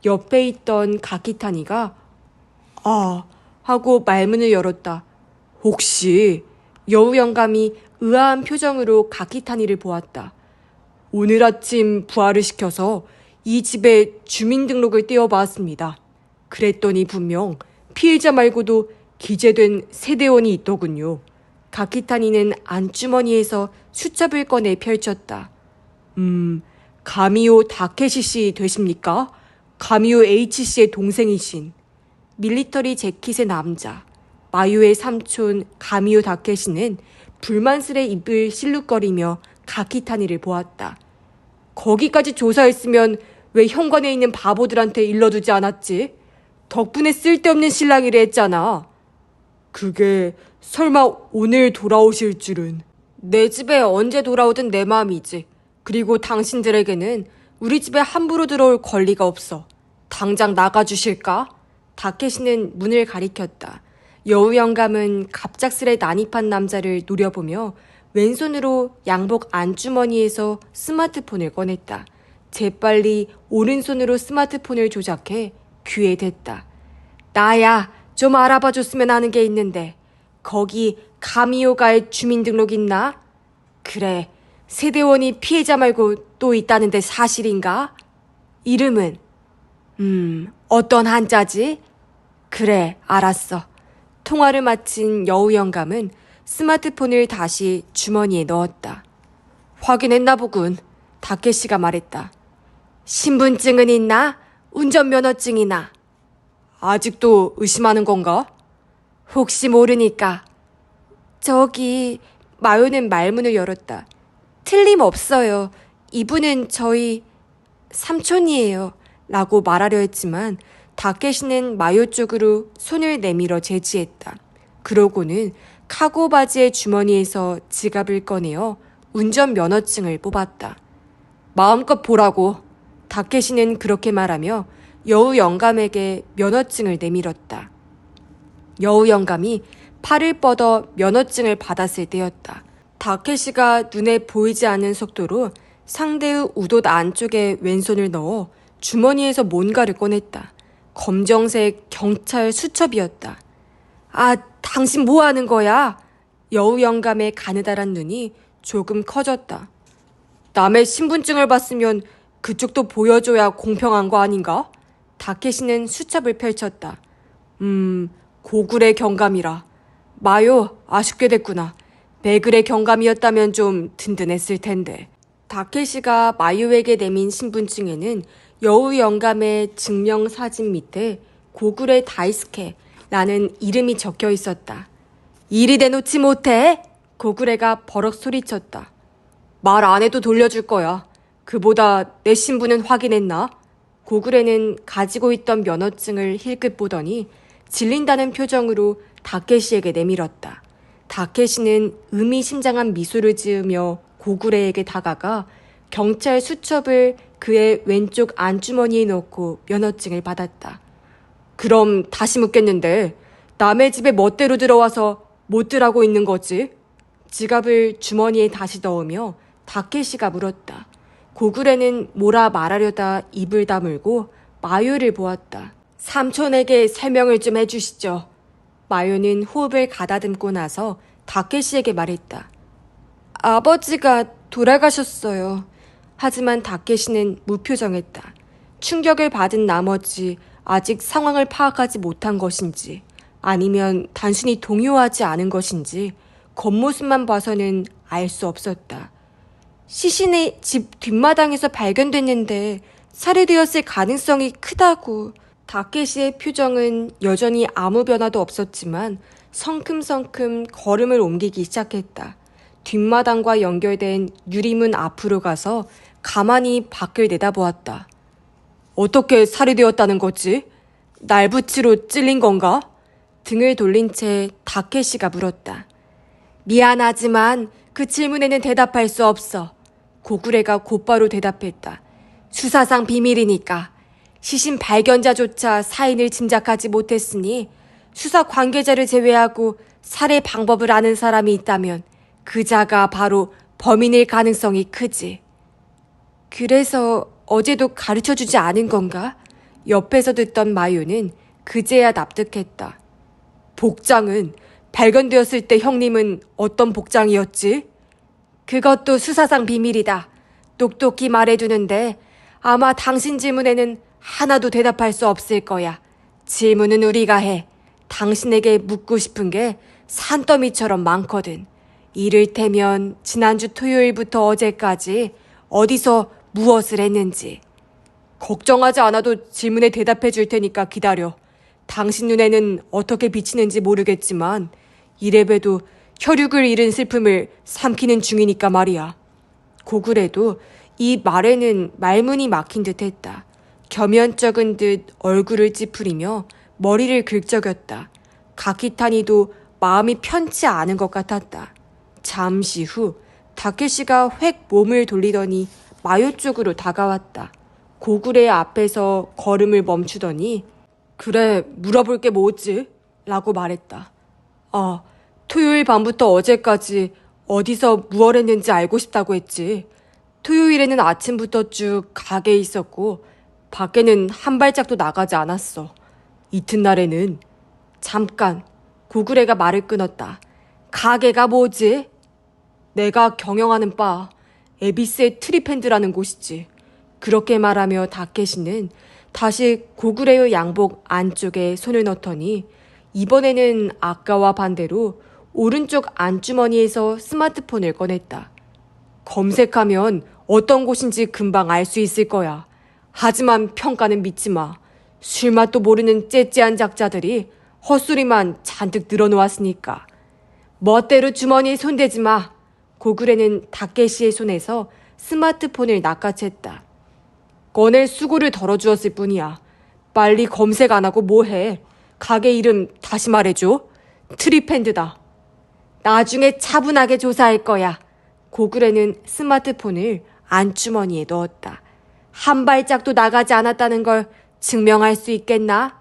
옆에 있던 가키타니가 아 하고 말문을 열었다. 혹시 여우 영감이 의아한 표정으로 가키타니를 보았다. 오늘 아침 부하를 시켜서 이 집에 주민등록을 떼어봤습니다. 그랬더니 분명 피해자 말고도 기재된 세대원이 있더군요. 가키타니는 안주머니에서 수첩을 꺼내 펼쳤다. 가미오 다케시 씨 되십니까? 가미오 H씨의 동생이신 밀리터리 재킷의 남자 마유의 삼촌 가미오 다케시는 불만스레 입을 실룩거리며 가키타니를 보았다. 거기까지 조사했으면 왜 현관에 있는 바보들한테 일러두지 않았지? 덕분에 쓸데없는 신랑이라 했잖아. 그게 설마 오늘 돌아오실 줄은. 내 집에 언제 돌아오든 내 마음이지. 그리고 당신들에게는 우리 집에 함부로 들어올 권리가 없어. 당장 나가주실까? 다케시는 문을 가리켰다. 여우 영감은 갑작스레 난입한 남자를 노려보며 왼손으로 양복 안주머니에서 스마트폰을 꺼냈다. 재빨리 오른손으로 스마트폰을 조작해 귀에 댔다. 나야, 좀 알아봐줬으면 하는 게 있는데 거기 가미오가의 주민등록 있나? 그래, 세대원이 피해자 말고 또 있다는데 사실인가? 이름은? 어떤 한자지? 그래, 알았어. 통화를 마친 여우 영감은 스마트폰을 다시 주머니에 넣었다. 확인했나 보군. 다케시가 말했다. 신분증은 있나? 운전면허증이나? 아직도 의심하는 건가? 혹시 모르니까. 저기 마요는 말문을 열었다. 틀림없어요. 이분은 저희 삼촌이에요. 라고 말하려 했지만 다케시는 마요 쪽으로 손을 내밀어 제지했다. 그러고는 카고 바지의 주머니에서 지갑을 꺼내어 운전면허증을 뽑았다. 마음껏 보라고. 다케시는 그렇게 말하며 여우 영감에게 면허증을 내밀었다. 여우 영감이 팔을 뻗어 면허증을 받았을 때였다. 다케시가 눈에 보이지 않는 속도로 상대의 우옷 안쪽에 왼손을 넣어 주머니에서 뭔가를 꺼냈다. 검정색 경찰 수첩이었다. 아, 당신 뭐 하는 거야? 여우 영감의 가느다란 눈이 조금 커졌다. 남의 신분증을 봤으면 그쪽도 보여줘야 공평한 거 아닌가? 다케시는 수첩을 펼쳤다. 고글의 경감이라. 마요, 아쉽게 됐구나. 베글의 경감이었다면 좀 든든했을 텐데. 다케시가 마요에게 내민 신분증에는 여우 영감의 증명사진 밑에 고글의 다이스케라는 이름이 적혀 있었다. 이리 대놓지 못해? 고글의가 버럭 소리쳤다. 말 안 해도 돌려줄 거야. 그보다 내 신분은 확인했나? 고글의는 가지고 있던 면허증을 힐끗 보더니 질린다는 표정으로 다케시에게 내밀었다. 다케시는 의미심장한 미소를 지으며 고글의에게 다가가 경찰 수첩을 그의 왼쪽 안주머니에 넣고 면허증을 받았다. 그럼 다시 묻겠는데 남의 집에 멋대로 들어와서 못 들하고 있는 거지? 지갑을 주머니에 다시 넣으며 다케시가 물었다. 고글의는 뭐라 말하려다 입을 다물고 마요를 보았다. 삼촌에게 설명을 좀 해주시죠. 마요는 호흡을 가다듬고 나서 다케시에게 말했다. 아버지가 돌아가셨어요. 하지만 다케시는 무표정했다. 충격을 받은 나머지 아직 상황을 파악하지 못한 것인지 아니면 단순히 동요하지 않은 것인지 겉모습만 봐서는 알 수 없었다. 시신의 집 뒷마당에서 발견됐는데 살해되었을 가능성이 크다고. 다케시의 표정은 여전히 아무 변화도 없었지만 성큼성큼 걸음을 옮기기 시작했다. 뒷마당과 연결된 유리문 앞으로 가서 가만히 밖을 내다보았다. 어떻게 살해되었다는 거지? 날붙이로 찔린 건가? 등을 돌린 채 다케시가 물었다. 미안하지만 그 질문에는 대답할 수 없어. 고구려가 곧바로 대답했다. 수사상 비밀이니까. 시신 발견자조차 사인을 짐작하지 못했으니 수사 관계자를 제외하고 살해 방법을 아는 사람이 있다면 그 자가 바로 범인일 가능성이 크지. 그래서 어제도 가르쳐주지 않은 건가? 옆에서 듣던 마유는 그제야 납득했다. 복장은 발견되었을 때 형님은 어떤 복장이었지? 그것도 수사상 비밀이다. 똑똑히 말해두는데 아마 당신 질문에는 하나도 대답할 수 없을 거야. 질문은 우리가 해. 당신에게 묻고 싶은 게 산더미처럼 많거든. 이를테면 지난주 토요일부터 어제까지 어디서 무엇을 했는지. 걱정하지 않아도 질문에 대답해 줄 테니까 기다려. 당신 눈에는 어떻게 비치는지 모르겠지만 이래봬도 혈육을 잃은 슬픔을 삼키는 중이니까 말이야. 고구려도 이 말에는 말문이 막힌 듯 했다. 겸연쩍은 듯 얼굴을 찌푸리며 머리를 긁적였다. 가키타니도 마음이 편치 않은 것 같았다. 잠시 후 다케시가 획 몸을 돌리더니 마요 쪽으로 다가왔다. 고구려의 앞에서 걸음을 멈추더니 그래, 물어볼 게 뭐지? 라고 말했다. 아, 토요일 밤부터 어제까지 어디서 무얼 했는지 알고 싶다고 했지. 토요일에는 아침부터 쭉 가게에 있었고 밖에는 한 발짝도 나가지 않았어. 이튿날에는 잠깐 고구려가 말을 끊었다. 가게가 뭐지? 내가 경영하는 바 에비스의 트리펜드라는 곳이지. 그렇게 말하며 다케시는 다시 고구려의 양복 안쪽에 손을 넣더니 이번에는 아까와 반대로 오른쪽 안주머니에서 스마트폰을 꺼냈다. 검색하면 어떤 곳인지 금방 알 수 있을 거야. 하지만 평가는 믿지 마. 술맛도 모르는 째째한 작자들이 헛소리만 잔뜩 늘어놓았으니까. 멋대로 주머니에 손대지 마. 고구려는 다케시의 손에서 스마트폰을 낚아챘다. 꺼낼 수고를 덜어주었을 뿐이야. 빨리 검색 안 하고 뭐해. 가게 이름 다시 말해줘. 트리펜드다. 나중에 차분하게 조사할 거야. 고구려는 스마트폰을 안주머니에 넣었다. 한 발짝도 나가지 않았다는 걸 증명할 수 있겠나?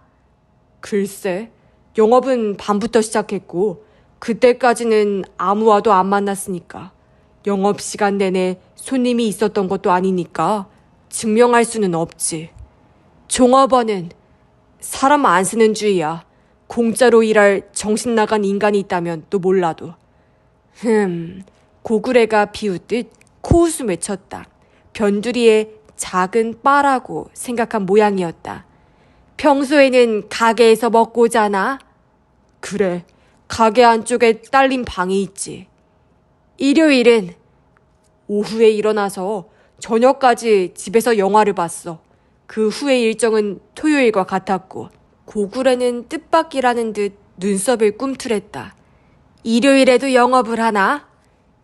글쎄, 영업은 밤부터 시작했고 그때까지는 아무와도 안 만났으니까. 영업시간 내내 손님이 있었던 것도 아니니까 증명할 수는 없지. 종업원은 사람 안 쓰는 주의야. 공짜로 일할 정신 나간 인간이 있다면 또 몰라도. 고구려가 비웃듯 코웃음을 쳤다. 변두리의 작은 바라고 생각한 모양이었다. 평소에는 가게에서 먹고 자나? 그래, 가게 안쪽에 딸린 방이 있지. 일요일은 오후에 일어나서 저녁까지 집에서 영화를 봤어. 그 후의 일정은 토요일과 같았고. 고구려는 뜻밖이라는 듯 눈썹을 꿈틀했다. 일요일에도 영업을 하나?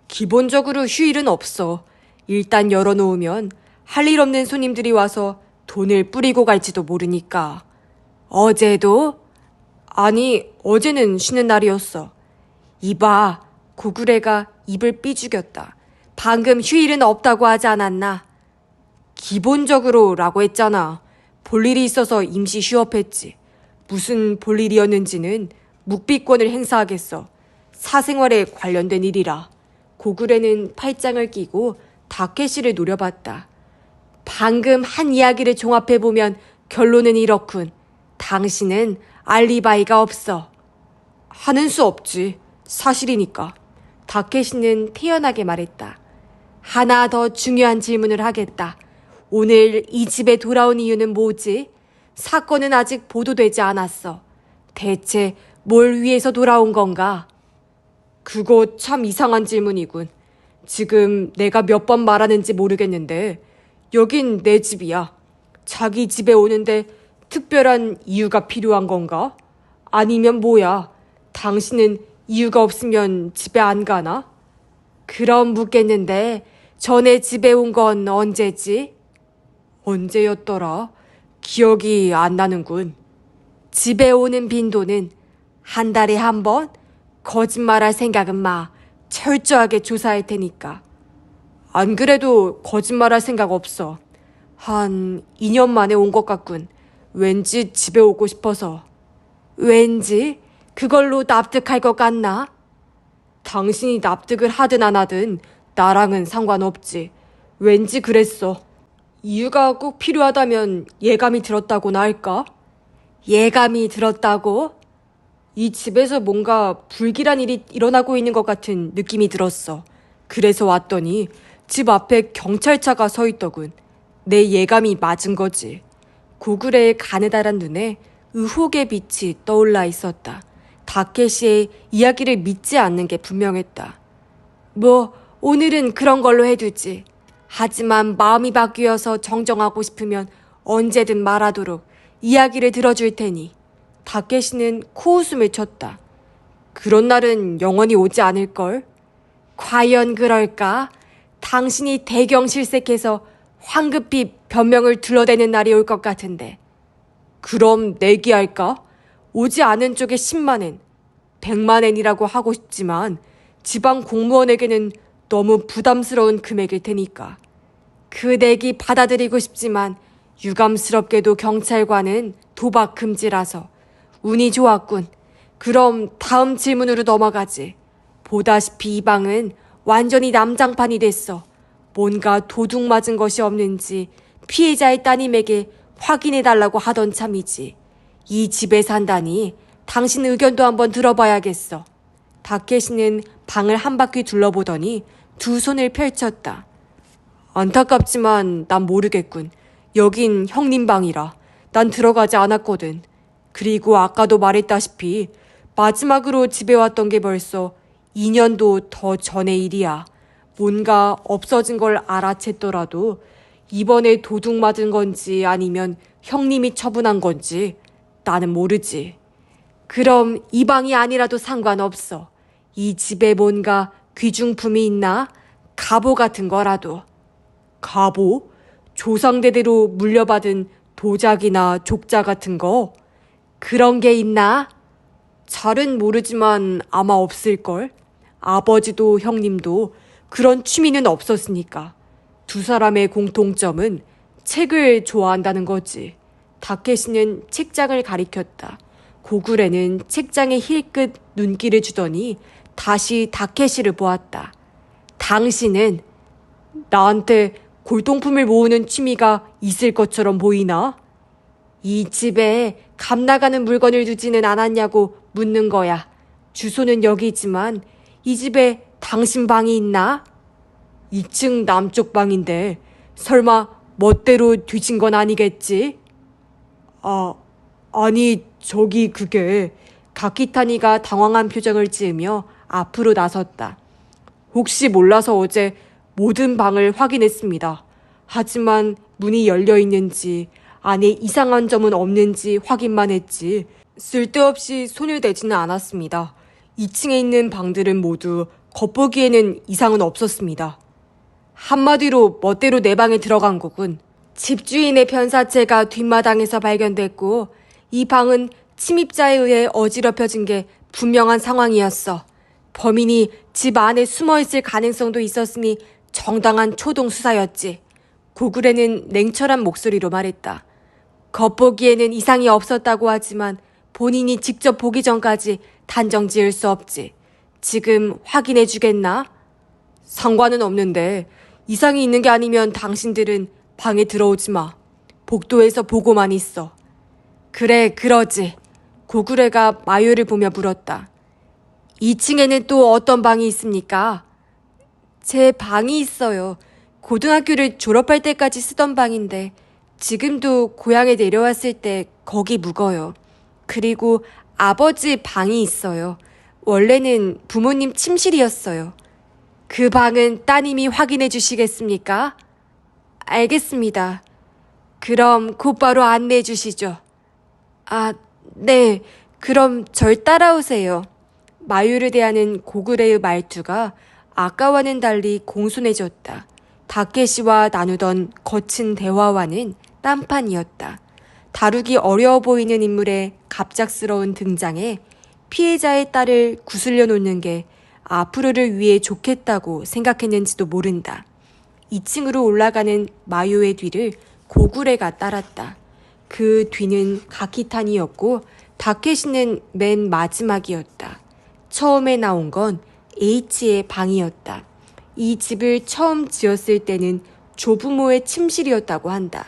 기본적으로 휴일은 없어. 일단 열어놓으면 할 일 없는 손님들이 와서 돈을 뿌리고 갈지도 모르니까. 어제도? 아니, 어제는 쉬는 날이었어. 이봐, 고구려가 입을 삐죽였다. 방금 휴일은 없다고 하지 않았나? 기본적으로 라고 했잖아. 볼일이 있어서 임시 휴업했지. 무슨 볼일이었는지는 묵비권을 행사하겠어. 사생활에 관련된 일이라. 고구려는 팔짱을 끼고 다케시를 노려봤다. 방금 한 이야기를 종합해보면 결론은 이렇군. 당신은 알리바이가 없어. 하는 수 없지. 사실이니까. 다케시는 태연하게 말했다. 하나 더 중요한 질문을 하겠다. 오늘 이 집에 돌아온 이유는 뭐지? 사건은 아직 보도되지 않았어. 대체 뭘 위해서 돌아온 건가? 그거 참 이상한 질문이군. 지금 내가 몇 번 말하는지 모르겠는데 여긴 내 집이야. 자기 집에 오는데 특별한 이유가 필요한 건가? 아니면 뭐야? 당신은 이유가 없으면 집에 안 가나? 그럼 묻겠는데 전에 집에 온 건 언제지? 언제였더라? 기억이 안 나는군. 집에 오는 빈도는 한 달에 한 번? 거짓말할 생각은 마. 철저하게 조사할 테니까. 안 그래도 거짓말할 생각 없어. 한 2년 만에 온 것 같군. 왠지 집에 오고 싶어서. 왠지? 그걸로 납득할 것 같나? 당신이 납득을 하든 안 하든 나랑은 상관없지. 왠지 그랬어. 이유가 꼭 필요하다면 예감이 들었다고나 할까? 예감이 들었다고? 이 집에서 뭔가 불길한 일이 일어나고 있는 것 같은 느낌이 들었어. 그래서 왔더니 집 앞에 경찰차가 서 있더군. 내 예감이 맞은 거지. 고구려의 가느다란 눈에 의혹의 빛이 떠올라 있었다. 다케시의 이야기를 믿지 않는 게 분명했다. 뭐 오늘은 그런 걸로 해두지. 하지만 마음이 바뀌어서 정정하고 싶으면 언제든 말하도록 이야기를 들어줄 테니. 다케시는 코웃음을 쳤다. 그런 날은 영원히 오지 않을걸? 과연 그럴까? 당신이 대경실색해서 황급히 변명을 둘러대는 날이 올 것 같은데. 그럼 내기할까? 오지 않은 쪽에 10만엔, 100만엔이라고 하고 싶지만 지방 공무원에게는 너무 부담스러운 금액일 테니까. 그 내기 받아들이고 싶지만 유감스럽게도 경찰관은 도박 금지라서. 운이 좋았군. 그럼 다음 질문으로 넘어가지. 보다시피 이 방은 완전히 남장판이 됐어. 뭔가 도둑 맞은 것이 없는지 피해자의 따님에게 확인해달라고 하던 참이지. 이 집에 산다니 당신 의견도 한번 들어봐야겠어. 다케시는 방을 한 바퀴 둘러보더니 두 손을 펼쳤다. 안타깝지만 난 모르겠군. 여긴 형님 방이라 난 들어가지 않았거든. 그리고 아까도 말했다시피 마지막으로 집에 왔던 게 벌써 2년도 더 전의 일이야. 뭔가 없어진 걸 알아챘더라도 이번에 도둑 맞은 건지 아니면 형님이 처분한 건지 나는 모르지. 그럼 이 방이 아니라도 상관없어. 이 집에 뭔가 귀중품이 있나? 갑오 같은 거라도. 갑오? 조상대대로 물려받은 도자기나 족자 같은 거? 그런 게 있나? 잘은 모르지만 아마 없을걸? 아버지도 형님도 그런 취미는 없었으니까. 두 사람의 공통점은 책을 좋아한다는 거지. 다케시는 책장을 가리켰다. 고구레는 책장에 힐끗 눈길을 주더니 다시 다케시를 보았다. 당신은 나한테 골동품을 모으는 취미가 있을 것처럼 보이나? 이 집에 값 나가는 물건을 두지는 않았냐고 묻는 거야. 주소는 여기지만 이 집에 당신 방이 있나? 2층 남쪽 방인데 설마 멋대로 뒤진 건 아니겠지? 아니 저기 그게. 가키타니가 당황한 표정을 지으며 앞으로 나섰다. 혹시 몰라서 어제 모든 방을 확인했습니다. 하지만 문이 열려 있는지 안에 이상한 점은 없는지 확인만 했지 쓸데없이 손을 대지는 않았습니다. 2층에 있는 방들은 모두 겉보기에는 이상은 없었습니다. 한마디로 멋대로 내 방에 들어간 거군. 집주인의 편사체가 뒷마당에서 발견됐고 이 방은 침입자에 의해 어지럽혀진 게 분명한 상황이었어. 범인이 집 안에 숨어있을 가능성도 있었으니 정당한 초동 수사였지. 고구레는 냉철한 목소리로 말했다. 겉보기에는 이상이 없었다고 하지만 본인이 직접 보기 전까지 단정 지을 수 없지. 지금 확인해 주겠나? 상관은 없는데 이상이 있는 게 아니면 당신들은 방에 들어오지 마. 복도에서 보고만 있어. 그래, 그러지. 고구레가 마요를 보며 물었다. 2층에는 또 어떤 방이 있습니까? 제 방이 있어요. 고등학교를 졸업할 때까지 쓰던 방인데 지금도 고향에 내려왔을 때 거기 묵어요. 그리고 아버지 방이 있어요. 원래는 부모님 침실이었어요. 그 방은 따님이 확인해 주시겠습니까? 알겠습니다. 그럼 곧바로 안내해 주시죠. 네. 그럼 절 따라오세요. 마유를 대하는 고구레의 말투가 아까와는 달리 공손해졌다. 다케시와 나누던 거친 대화와는 딴판이었다. 다루기 어려워 보이는 인물의 갑작스러운 등장에 피해자의 딸을 구슬려 놓는 게 앞으로를 위해 좋겠다고 생각했는지도 모른다. 2층으로 올라가는 마요의 뒤를 고구레가 따랐다. 그 뒤는 가키탄이었고 다케시는 맨 마지막이었다. 처음에 나온 건 H의 방이었다. 이 집을 처음 지었을 때는 조부모의 침실이었다고 한다.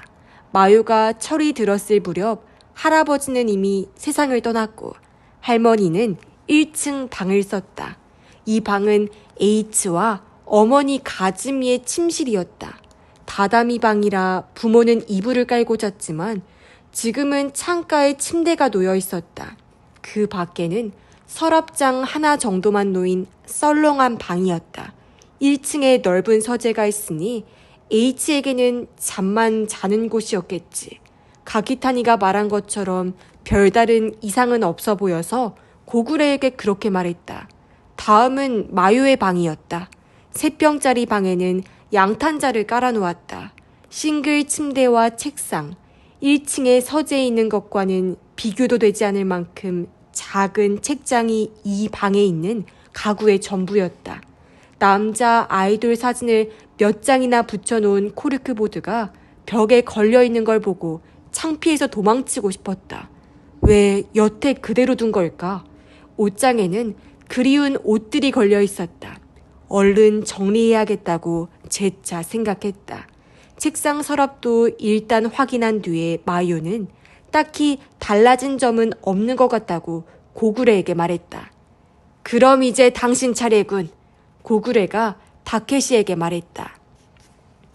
마요가 철이 들었을 무렵 할아버지는 이미 세상을 떠났고 할머니는 1층 방을 썼다. 이 방은 H와 어머니 가즈미의 침실이었다. 다다미 방이라 부모는 이불을 깔고 잤지만 지금은 창가에 침대가 놓여 있었다. 그 밖에는 서랍장 하나 정도만 놓인 썰렁한 방이었다. 1층에 넓은 서재가 있으니 H에게는 잠만 자는 곳이었겠지. 가키타니가 말한 것처럼 별다른 이상은 없어 보여서 고구레에게 그렇게 말했다. 다음은 마요의 방이었다. 3평짜리 방에는 양탄자를 깔아놓았다. 싱글 침대와 책상, 1층에 서재에 있는 것과는 비교도 되지 않을 만큼 작은 책장이 이 방에 있는 가구의 전부였다. 남자 아이돌 사진을 몇 장이나 붙여놓은 코르크보드가 벽에 걸려있는 걸 보고 창피해서 도망치고 싶었다. 왜 여태 그대로 둔 걸까? 옷장에는 그리운 옷들이 걸려 있었다. 얼른 정리해야겠다고 재차 생각했다. 책상 서랍도 일단 확인한 뒤에 마요는 딱히 달라진 점은 없는 것 같다고 고구레에게 말했다. 그럼 이제 당신 차례군. 고구레가 다케시에게 말했다.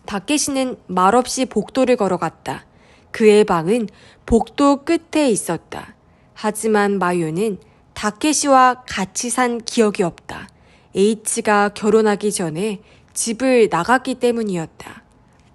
다케시는 말없이 복도를 걸어갔다. 그의 방은 복도 끝에 있었다. 하지만 마요는 다케시와 같이 산 기억이 없다. H가 결혼하기 전에 집을 나갔기 때문이었다.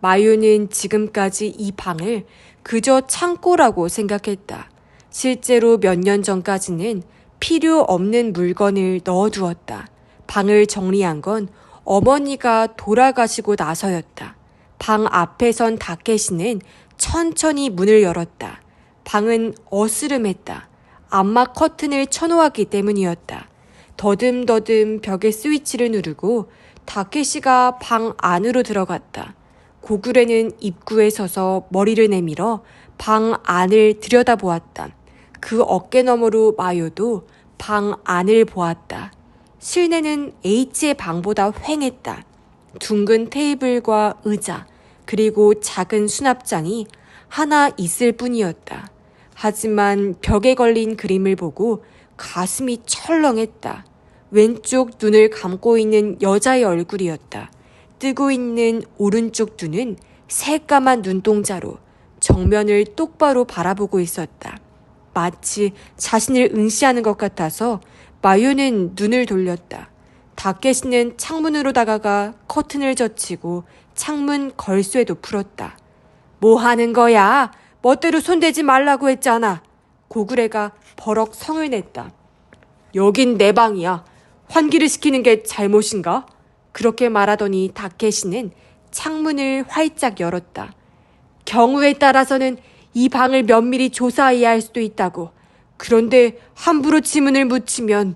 마요는 지금까지 이 방을 그저 창고라고 생각했다. 실제로 몇 년 전까지는 필요 없는 물건을 넣어두었다. 방을 정리한 건 어머니가 돌아가시고 나서였다. 방 앞에 선 다케시는 천천히 문을 열었다. 방은 어스름했다. 암막 커튼을 쳐놓았기 때문이었다. 더듬더듬 벽에 스위치를 누르고 다케시가 방 안으로 들어갔다. 고구레는 입구에 서서 머리를 내밀어 방 안을 들여다보았다. 그 어깨 너머로 마요도 방 안을 보았다. 실내는 H의 방보다 휑했다. 둥근 테이블과 의자, 그리고 작은 수납장이 하나 있을 뿐이었다. 하지만 벽에 걸린 그림을 보고 가슴이 철렁했다. 왼쪽 눈을 감고 있는 여자의 얼굴이었다. 뜨고 있는 오른쪽 눈은 새까만 눈동자로 정면을 똑바로 바라보고 있었다. 마치 자신을 응시하는 것 같아서 마요는 눈을 돌렸다. 다케시는 창문으로 다가가 커튼을 젖히고 창문 걸쇠도 풀었다. 뭐 하는 거야? 멋대로 손대지 말라고 했잖아. 고구레가 버럭 성을 냈다. 여긴 내 방이야. 환기를 시키는 게 잘못인가? 그렇게 말하더니 다케시는 창문을 활짝 열었다. 경우에 따라서는 이 방을 면밀히 조사해야 할 수도 있다고. 그런데 함부로 지문을 묻히면.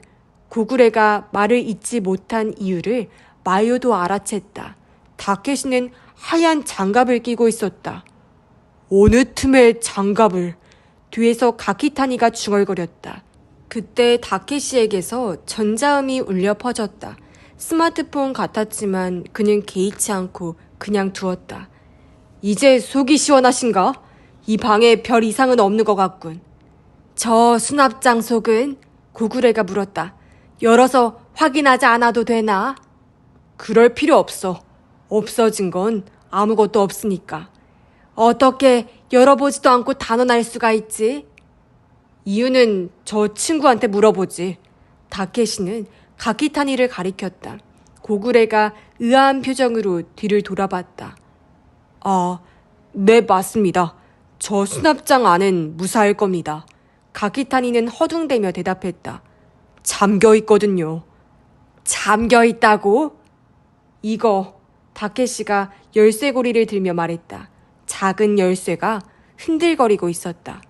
고구레가 말을 잇지 못한 이유를 마요도 알아챘다. 다케시는 하얀 장갑을 끼고 있었다. 어느 틈에 장갑을. 뒤에서 가키타니가 중얼거렸다. 그때 다케시에게서 전자음이 울려 퍼졌다. 스마트폰 같았지만 그는 개의치 않고 그냥 두었다. 이제 속이 시원하신가? 이 방에 별 이상은 없는 것 같군. 저 수납장 속은? 고구레가 물었다. 열어서 확인하지 않아도 되나? 그럴 필요 없어. 없어진 건 아무것도 없으니까. 어떻게 열어보지도 않고 단언할 수가 있지? 이유는 저 친구한테 물어보지. 다케시는 가키타니를 가리켰다. 고구레가 의아한 표정으로 뒤를 돌아봤다. 아, 네, 맞습니다. 저 수납장 안엔 무사할 겁니다. 가키타니는 허둥대며 대답했다. 잠겨 있거든요. 잠겨 있다고? 이거. 다케시가 열쇠고리를 들며 말했다. 작은 열쇠가 흔들거리고 있었다.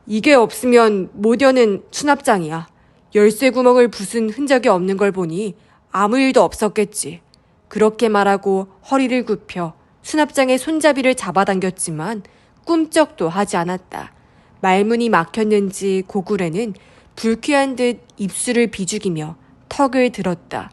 이게 없으면 못 여는 수납장이야. 열쇠 구멍을 부순 흔적이 없는 걸 보니 아무 일도 없었겠지. 그렇게 말하고 허리를 굽혀 수납장의 손잡이를 잡아당겼지만 꿈쩍도 하지 않았다. 말문이 막혔는지 고구려는 불쾌한 듯 입술을 비죽이며 턱을 들었다.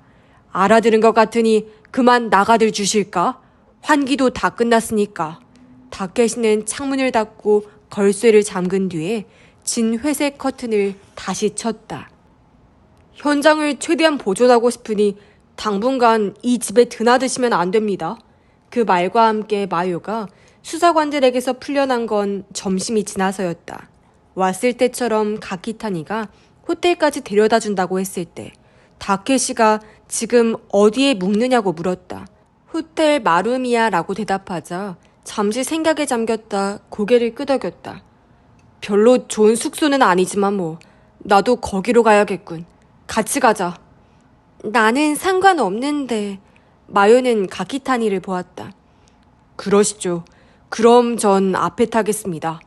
알아들은 것 같으니 그만 나가들 주실까? 환기도 다 끝났으니까. 다케시는 창문을 닫고 걸쇠를 잠근 뒤에 진 회색 커튼을 다시 쳤다. 현장을 최대한 보존하고 싶으니 당분간 이 집에 드나드시면 안 됩니다. 그 말과 함께 마요가 수사관들에게서 풀려난 건 점심이 지나서였다. 왔을 때처럼 가키타니가 호텔까지 데려다 준다고 했을 때 다케시가 지금 어디에 묵느냐고 물었다. 호텔 마루미야라고 대답하자 잠시 생각에 잠겼다 고개를 끄덕였다. 별로 좋은 숙소는 아니지만 뭐 나도 거기로 가야겠군. 같이 가자. 나는 상관없는데. 마요는 가키타니를 보았다. 그러시죠. 그럼 전 앞에 타겠습니다.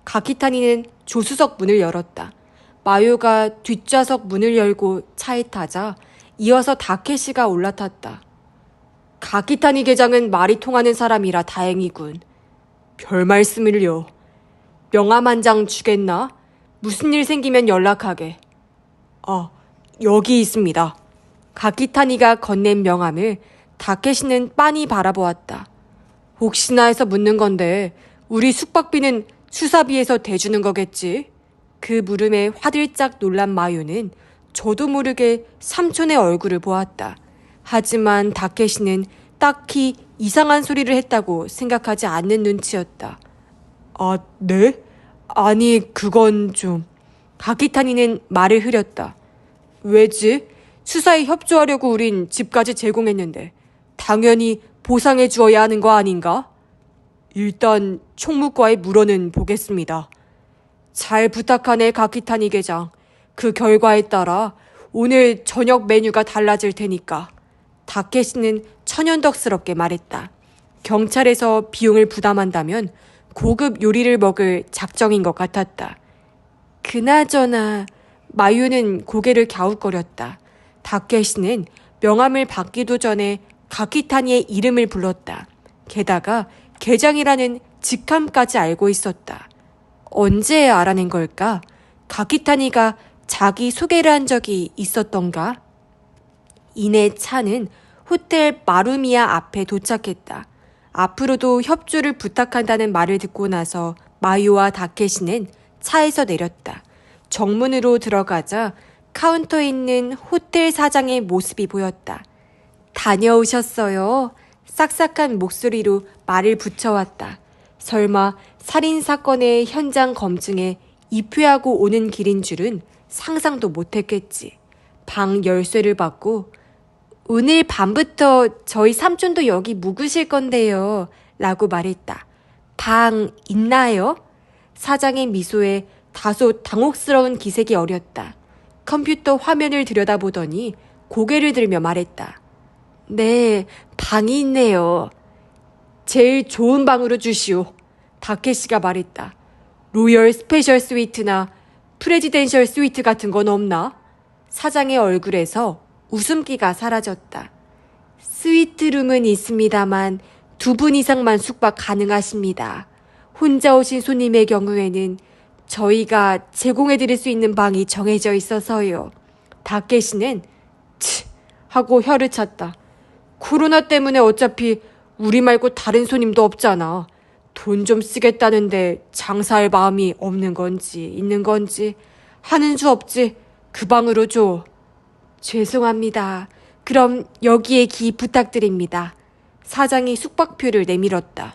가키타니는 조수석 문을 열었다. 마요가 뒷좌석 문을 열고 차에 타자 이어서 다케시가 올라탔다. 가키타니 계장은 말이 통하는 사람이라 다행이군. 별 말씀을요. 명함 한 장 주겠나? 무슨 일 생기면 연락하게. 아, 여기 있습니다. 가키타니가 건넨 명함을 다케시는 빤히 바라보았다. 혹시나 해서 묻는 건데 우리 숙박비는 수사비에서 대주는 거겠지? 그 물음에 화들짝 놀란 마요는 저도 모르게 삼촌의 얼굴을 보았다. 하지만 다케시는 딱히 이상한 소리를 했다고 생각하지 않는 눈치였다. 아, 네? 아니, 그건 좀... 가키타니는 말을 흐렸다. 왜지? 수사에 협조하려고 우린 집까지 제공했는데 당연히 보상해 주어야 하는 거 아닌가? 일단 총무과의 물어는 보겠습니다. 잘 부탁하네, 가키타니 계장. 그 결과에 따라 오늘 저녁 메뉴가 달라질 테니까. 다케시는 천연덕스럽게 말했다. 경찰에서 비용을 부담한다면 고급 요리를 먹을 작정인 것 같았다. 그나저나 마유는 고개를 갸웃거렸다. 다케시는 명함을 받기도 전에 가키타니의 이름을 불렀다. 게다가 계장이라는 직함까지 알고 있었다. 언제 알아낸 걸까? 가키타니가 자기 소개를 한 적이 있었던가? 이내 차는 호텔 마루미야 앞에 도착했다. 앞으로도 협조를 부탁한다는 말을 듣고 나서 마유와 다케시는 차에서 내렸다. 정문으로 들어가자 카운터에 있는 호텔 사장의 모습이 보였다. 다녀오셨어요? 싹싹한 목소리로 말을 붙여왔다. 설마 살인사건의 현장 검증에 입회하고 오는 길인 줄은 상상도 못했겠지. 방 열쇠를 받고 오늘 밤부터 저희 삼촌도 여기 묵으실 건데요. 라고 말했다. 방 있나요? 사장의 미소에 다소 당혹스러운 기색이 어렸다. 컴퓨터 화면을 들여다보더니 고개를 들며 말했다. 네, 방이 있네요. 제일 좋은 방으로 주시오. 다케시가 말했다. 로열 스페셜 스위트나 프레지덴셜 스위트 같은 건 없나? 사장의 얼굴에서 웃음기가 사라졌다. 스위트룸은 있습니다만 2분 이상만 숙박 가능하십니다. 혼자 오신 손님의 경우에는 저희가 제공해드릴 수 있는 방이 정해져 있어서요. 다케시는 치 하고 혀를 찼다. 코로나 때문에 어차피 우리 말고 다른 손님도 없잖아. 돈 좀 쓰겠다는데 장사할 마음이 없는 건지 있는 건지 하는 수 없지. 그 방으로 줘. 죄송합니다. 그럼 여기에 기 부탁드립니다. 사장이 숙박표를 내밀었다.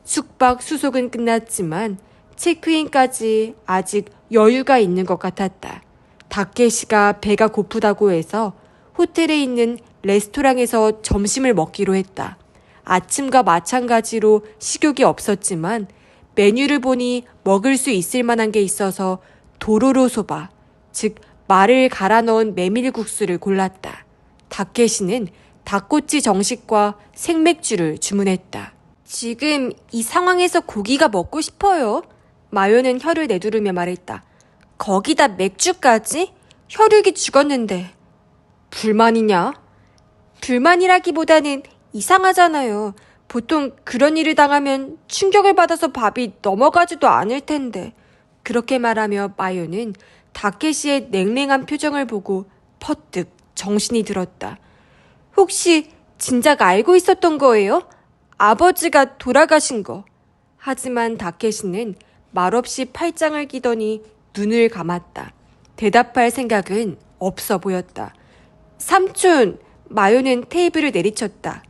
숙박 수속은 끝났지만 체크인까지 아직 여유가 있는 것 같았다. 다케시가 배가 고프다고 해서 호텔에 있는 레스토랑에서 점심을 먹기로 했다. 아침과 마찬가지로 식욕이 없었지만 메뉴를 보니 먹을 수 있을 만한 게 있어서 도로로 소바, 즉 말을 갈아 넣은 메밀국수를 골랐다. 다케시는 닭꼬치 정식과 생맥주를 주문했다. 지금 이 상황에서 고기가 먹고 싶어요. 마요는 혀를 내두르며 말했다. 거기다 맥주까지? 혈육이 죽었는데. 불만이냐? 불만이라기보다는 이상하잖아요. 보통 그런 일을 당하면 충격을 받아서 밥이 넘어가지도 않을 텐데. 그렇게 말하며 마요는 다케시의 냉랭한 표정을 보고 퍼뜩 정신이 들었다. 혹시 진작 알고 있었던 거예요? 아버지가 돌아가신 거. 하지만 다케시는 말없이 팔짱을 끼더니 눈을 감았다. 대답할 생각은 없어 보였다. 삼촌, 마요는 테이블을 내리쳤다.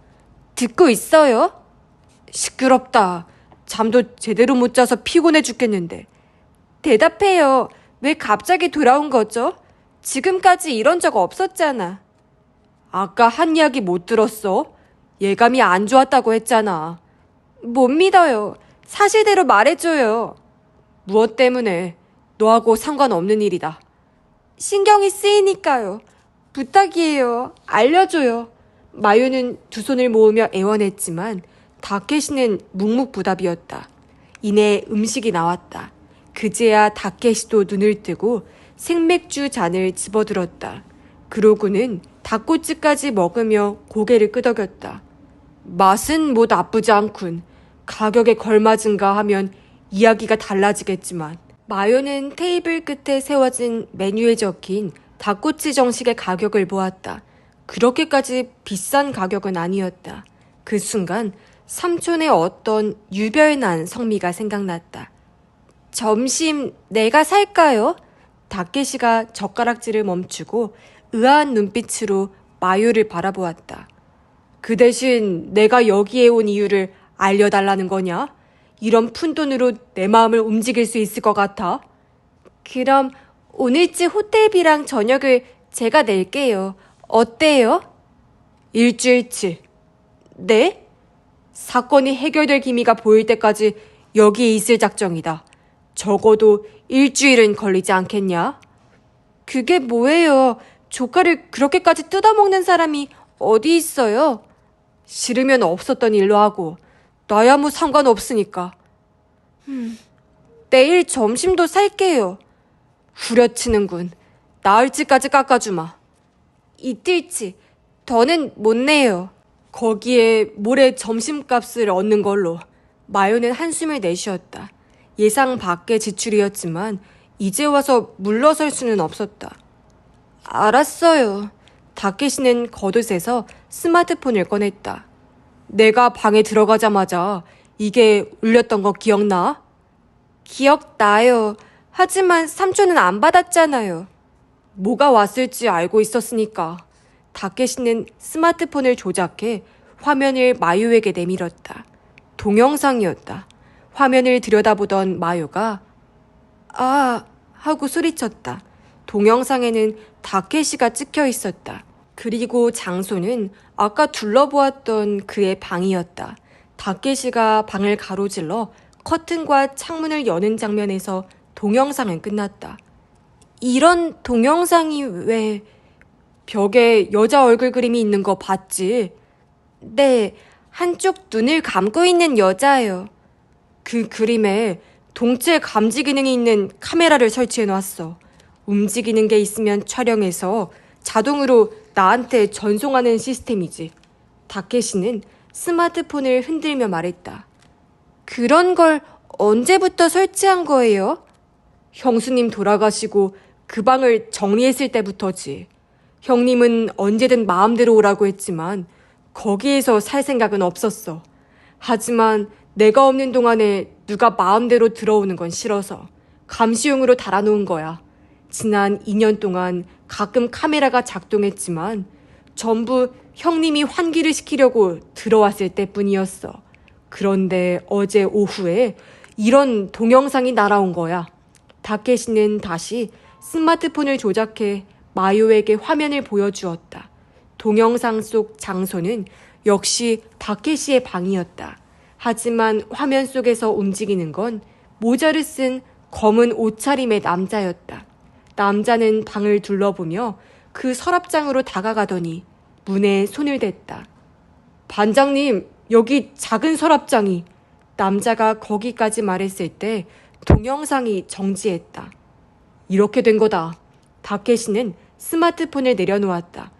듣고 있어요? 시끄럽다. 잠도 제대로 못 자서 피곤해 죽겠는데. 대답해요. 왜 갑자기 돌아온 거죠? 지금까지 이런 적 없었잖아. 아까 한 이야기 못 들었어? 예감이 안 좋았다고 했잖아. 못 믿어요. 사실대로 말해줘요. 무엇 때문에? 너하고 상관없는 일이다. 신경이 쓰이니까요. 부탁이에요. 알려줘요. 마요는 두 손을 모으며 애원했지만 다케시는 묵묵부답이었다. 이내 음식이 나왔다. 그제야 다케시도 눈을 뜨고 생맥주 잔을 집어들었다. 그러고는 닭꼬치까지 먹으며 고개를 끄덕였다. 맛은 뭐 나쁘지 않군. 가격에 걸맞은가 하면 이야기가 달라지겠지만. 마요는 테이블 끝에 세워진 메뉴에 적힌 닭꼬치 정식의 가격을 보았다. 그렇게까지 비싼 가격은 아니었다. 그 순간 삼촌의 어떤 유별난 성미가 생각났다. 점심 내가 살까요? 다케시가 젓가락질을 멈추고 의아한 눈빛으로 마요를 바라보았다. 그 대신 내가 여기에 온 이유를 알려달라는 거냐? 이런 푼돈으로 내 마음을 움직일 수 있을 것 같아? 그럼 오늘쯤 호텔비랑 저녁을 제가 낼게요. 어때요? 일주일치. 네? 사건이 해결될 기미가 보일 때까지 여기에 있을 작정이다. 적어도 일주일은 걸리지 않겠냐? 그게 뭐예요? 조카를 그렇게까지 뜯어먹는 사람이 어디 있어요? 싫으면 없었던 일로 하고 나야 뭐 상관없으니까. 내일 점심도 살게요. 후려치는군. 나흘치까지 깎아주마. 이틀치. 더는 못 내요. 거기에 모레 점심값을 얻는 걸로. 마요는 한숨을 내쉬었다. 예상 밖의 지출이었지만 이제 와서 물러설 수는 없었다. 알았어요. 다케시는 겉옷에서 스마트폰을 꺼냈다. 내가 방에 들어가자마자 이게 울렸던 거 기억나? 기억나요. 하지만 삼촌은 안 받았잖아요. 뭐가 왔을지 알고 있었으니까. 다케시는 스마트폰을 조작해 화면을 마요에게 내밀었다. 동영상이었다. 화면을 들여다보던 마요가 아 하고 소리쳤다. 동영상에는 다케시가 찍혀 있었다. 그리고 장소는 아까 둘러보았던 그의 방이었다. 다케시가 방을 가로질러 커튼과 창문을 여는 장면에서 동영상은 끝났다. 이런 동영상이 왜... 벽에 여자 얼굴 그림이 있는 거 봤지? 네, 한쪽 눈을 감고 있는 여자예요. 그 그림에 동체 감지 기능이 있는 카메라를 설치해놨어. 움직이는 게 있으면 촬영해서 자동으로 나한테 전송하는 시스템이지. 다케시는 스마트폰을 흔들며 말했다. 그런 걸 언제부터 설치한 거예요? 형수님 돌아가시고 그 방을 정리했을 때부터지. 형님은 언제든 마음대로 오라고 했지만 거기에서 살 생각은 없었어. 하지만 내가 없는 동안에 누가 마음대로 들어오는 건 싫어서 감시용으로 달아놓은 거야. 지난 2년 동안 가끔 카메라가 작동했지만 전부 형님이 환기를 시키려고 들어왔을 때뿐이었어. 그런데 어제 오후에 이런 동영상이 날아온 거야. 다케시는 다시 스마트폰을 조작해 마요에게 화면을 보여주었다. 동영상 속 장소는 역시 다케시의 방이었다. 하지만 화면 속에서 움직이는 건 모자를 쓴 검은 옷차림의 남자였다. 남자는 방을 둘러보며 그 서랍장으로 다가가더니 문에 손을 댔다. 반장님, 여기 작은 서랍장이. 남자가 거기까지 말했을 때 동영상이 정지했다. 이렇게 된 거다. 다케시는 스마트폰을 내려놓았다.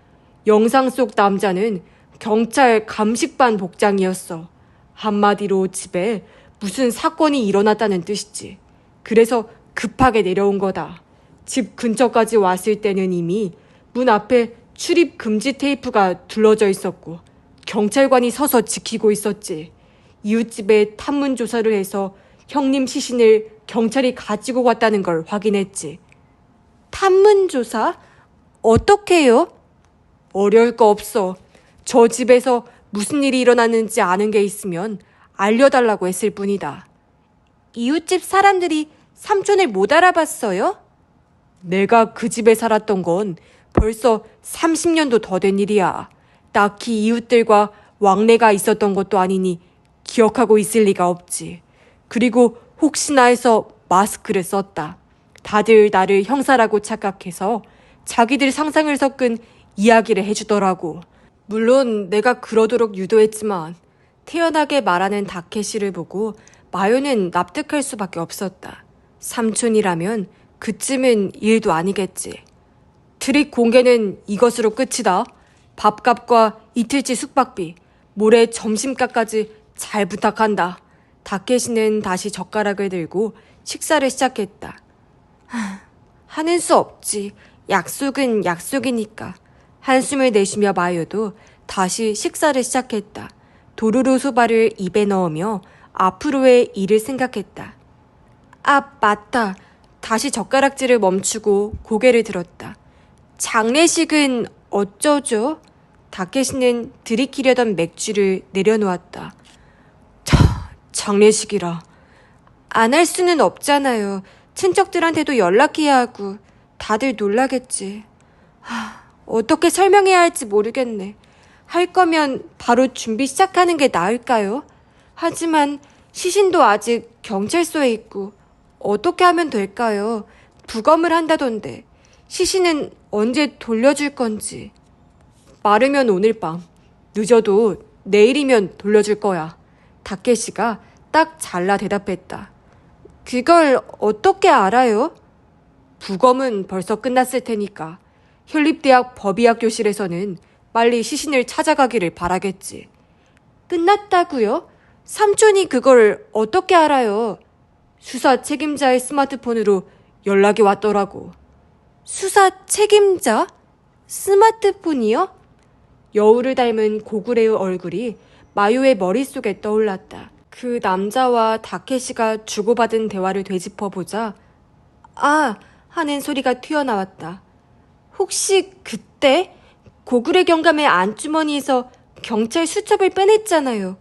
영상 속 남자는 경찰 감식반 복장이었어. 한마디로 집에 무슨 사건이 일어났다는 뜻이지. 그래서 급하게 내려온 거다. 집 근처까지 왔을 때는 이미 문 앞에 출입 금지 테이프가 둘러져 있었고 경찰관이 서서 지키고 있었지. 이웃집에 탐문 조사를 해서 형님 시신을 경찰이 가지고 갔다는 걸 확인했지. 탐문 조사? 어떻게요? 어려울 거 없어. 저 집에서 무슨 일이 일어났는지 아는 게 있으면 알려달라고 했을 뿐이다. 이웃집 사람들이 삼촌을 못 알아봤어요? 내가 그 집에 살았던 건 벌써 30년도 더 된 일이야. 딱히 이웃들과 왕래가 있었던 것도 아니니 기억하고 있을 리가 없지. 그리고 혹시나 해서 마스크를 썼다. 다들 나를 형사라고 착각해서 자기들 상상을 섞은 이야기를 해주더라고. 물론 내가 그러도록 유도했지만 태연하게 말하는 다케시를 보고 마요는 납득할 수밖에 없었다. 삼촌이라면 그쯤은 일도 아니겠지. 트릭 공개는 이것으로 끝이다. 밥값과 이틀치 숙박비, 모레 점심값까지 잘 부탁한다. 다케시는 다시 젓가락을 들고 식사를 시작했다. 하는 수 없지. 약속은 약속이니까. 한숨을 내쉬며 마요도 다시 식사를 시작했다. 도루루 소바를 입에 넣으며 앞으로의 일을 생각했다. 아, 맞다. 다시 젓가락질을 멈추고 고개를 들었다. 장례식은 어쩌죠? 다케시는 들이키려던 맥주를 내려놓았다. 장례식이라. 안 할 수는 없잖아요. 친척들한테도 연락해야 하고 다들 놀라겠지. 어떻게 설명해야 할지 모르겠네. 할 거면 바로 준비 시작하는 게 나을까요? 하지만 시신도 아직 경찰서에 있고 어떻게 하면 될까요? 부검을 한다던데 시신은 언제 돌려줄 건지. 빠르면 오늘 밤, 늦어도 내일이면 돌려줄 거야. 다케시가 딱 잘라 대답했다. 그걸 어떻게 알아요? 부검은 벌써 끝났을 테니까. 현립대학 법의학 교실에서는 빨리 시신을 찾아가기를 바라겠지. 끝났다고요? 삼촌이 그걸 어떻게 알아요? 수사 책임자의 스마트폰으로 연락이 왔더라고. 수사 책임자? 스마트폰이요? 여우를 닮은 고구려의 얼굴이 마요의 머릿속에 떠올랐다. 그 남자와 다케시가 주고받은 대화를 되짚어보자 아! 하는 소리가 튀어나왔다. 혹시 그때 고구려 경감의 안주머니에서 경찰 수첩을 빼냈잖아요.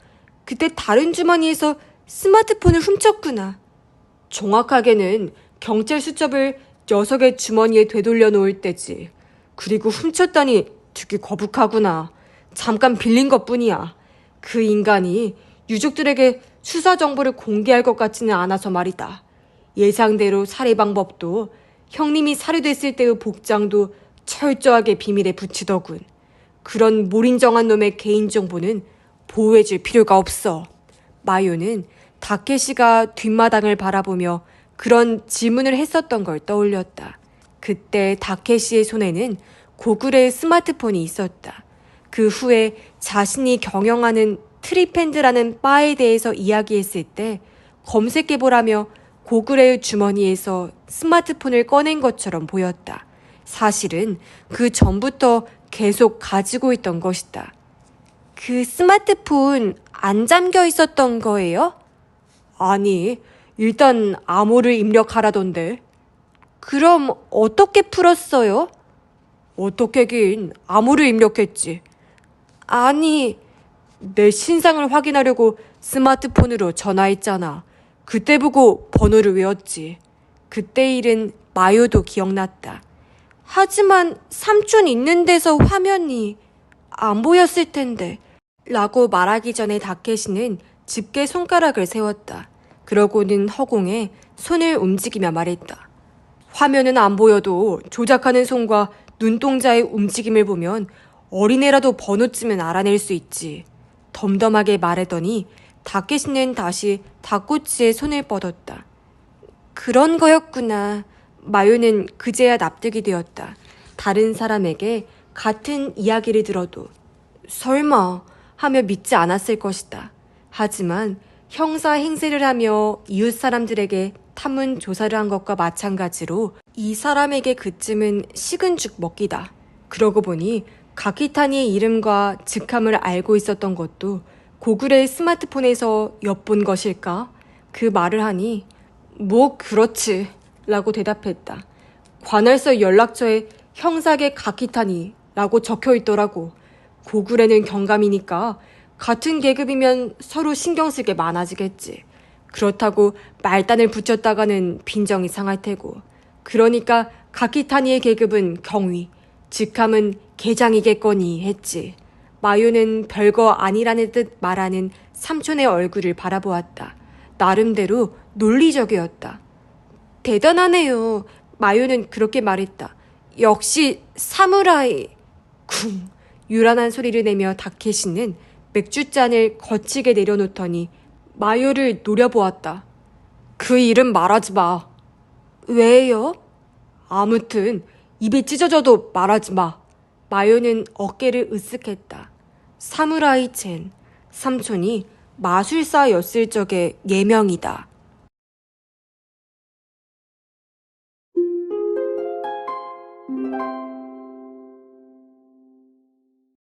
그때 다른 주머니에서 스마트폰을 훔쳤구나. 정확하게는 경찰 수첩을 녀석의 주머니에 되돌려 놓을 때지. 그리고 훔쳤다니 되게 거북하구나. 잠깐 빌린 것뿐이야. 그 인간이 유족들에게 수사 정보를 공개할 것 같지는 않아서 말이다. 예상대로 살해 방법도 형님이 살해됐을 때의 복장도 철저하게 비밀에 붙이더군. 그런 몰인정한 놈의 개인정보는 보호해줄 필요가 없어. 마요는 다케시가 뒷마당을 바라보며 그런 질문을 했었던 걸 떠올렸다. 그때 다케시의 손에는 고구려의 스마트폰이 있었다. 그 후에 자신이 경영하는 트리펜드라는 바에 대해서 이야기했을 때 검색해보라며 고구려의 주머니에서 스마트폰을 꺼낸 것처럼 보였다. 사실은 그 전부터 계속 가지고 있던 것이다. 그 스마트폰 안 잠겨 있었던 거예요? 아니, 일단 암호를 입력하라던데. 그럼 어떻게 풀었어요? 어떻게긴 암호를 입력했지. 아니, 내 신상을 확인하려고 스마트폰으로 전화했잖아. 그때 보고 번호를 외웠지. 그때 일은 마요도 기억났다. 하지만 삼촌 있는 데서 화면이 안 보였을 텐데 라고 말하기 전에 다케시는 집게 손가락을 세웠다. 그러고는 허공에 손을 움직이며 말했다. 화면은 안 보여도 조작하는 손과 눈동자의 움직임을 보면 어린애라도 번호쯤은 알아낼 수 있지. 덤덤하게 말하더니 다케시는 다시 닭꼬치에 손을 뻗었다. 그런 거였구나. 마요는 그제야 납득이 되었다. 다른 사람에게 같은 이야기를 들어도 설마 하며 믿지 않았을 것이다. 하지만 형사 행세를 하며 이웃 사람들에게 탐문 조사를 한 것과 마찬가지로 이 사람에게 그쯤은 식은 죽 먹기다. 그러고 보니 가키타니의 이름과 직함을 알고 있었던 것도 고구려의 스마트폰에서 엿본 것일까? 그 말을 하니 뭐 그렇지 라고 대답했다. 관할서 연락처에 형사계 가키타니 라고 적혀 있더라고. 고구려는 경감이니까 같은 계급이면 서로 신경 쓸 게 많아지겠지. 그렇다고 말단을 붙였다가는 빈정이 상할 테고. 그러니까 가키타니의 계급은 경위, 직함은 계장이겠거니 했지. 마요는 별거 아니라는 듯 말하는 삼촌의 얼굴을 바라보았다. 나름대로 논리적이었다. 대단하네요. 마요는 그렇게 말했다. 역시 사무라이. 쿵. 유란한 소리를 내며 다케시는 맥주잔을 거치게 내려놓더니 마요를 노려보았다. 그 이름 말하지 마. 왜요? 아무튼 입이 찢어져도 말하지 마. 마요는 어깨를 으쓱했다. 사무라이 첸, 삼촌이 마술사였을 적의 예명이다.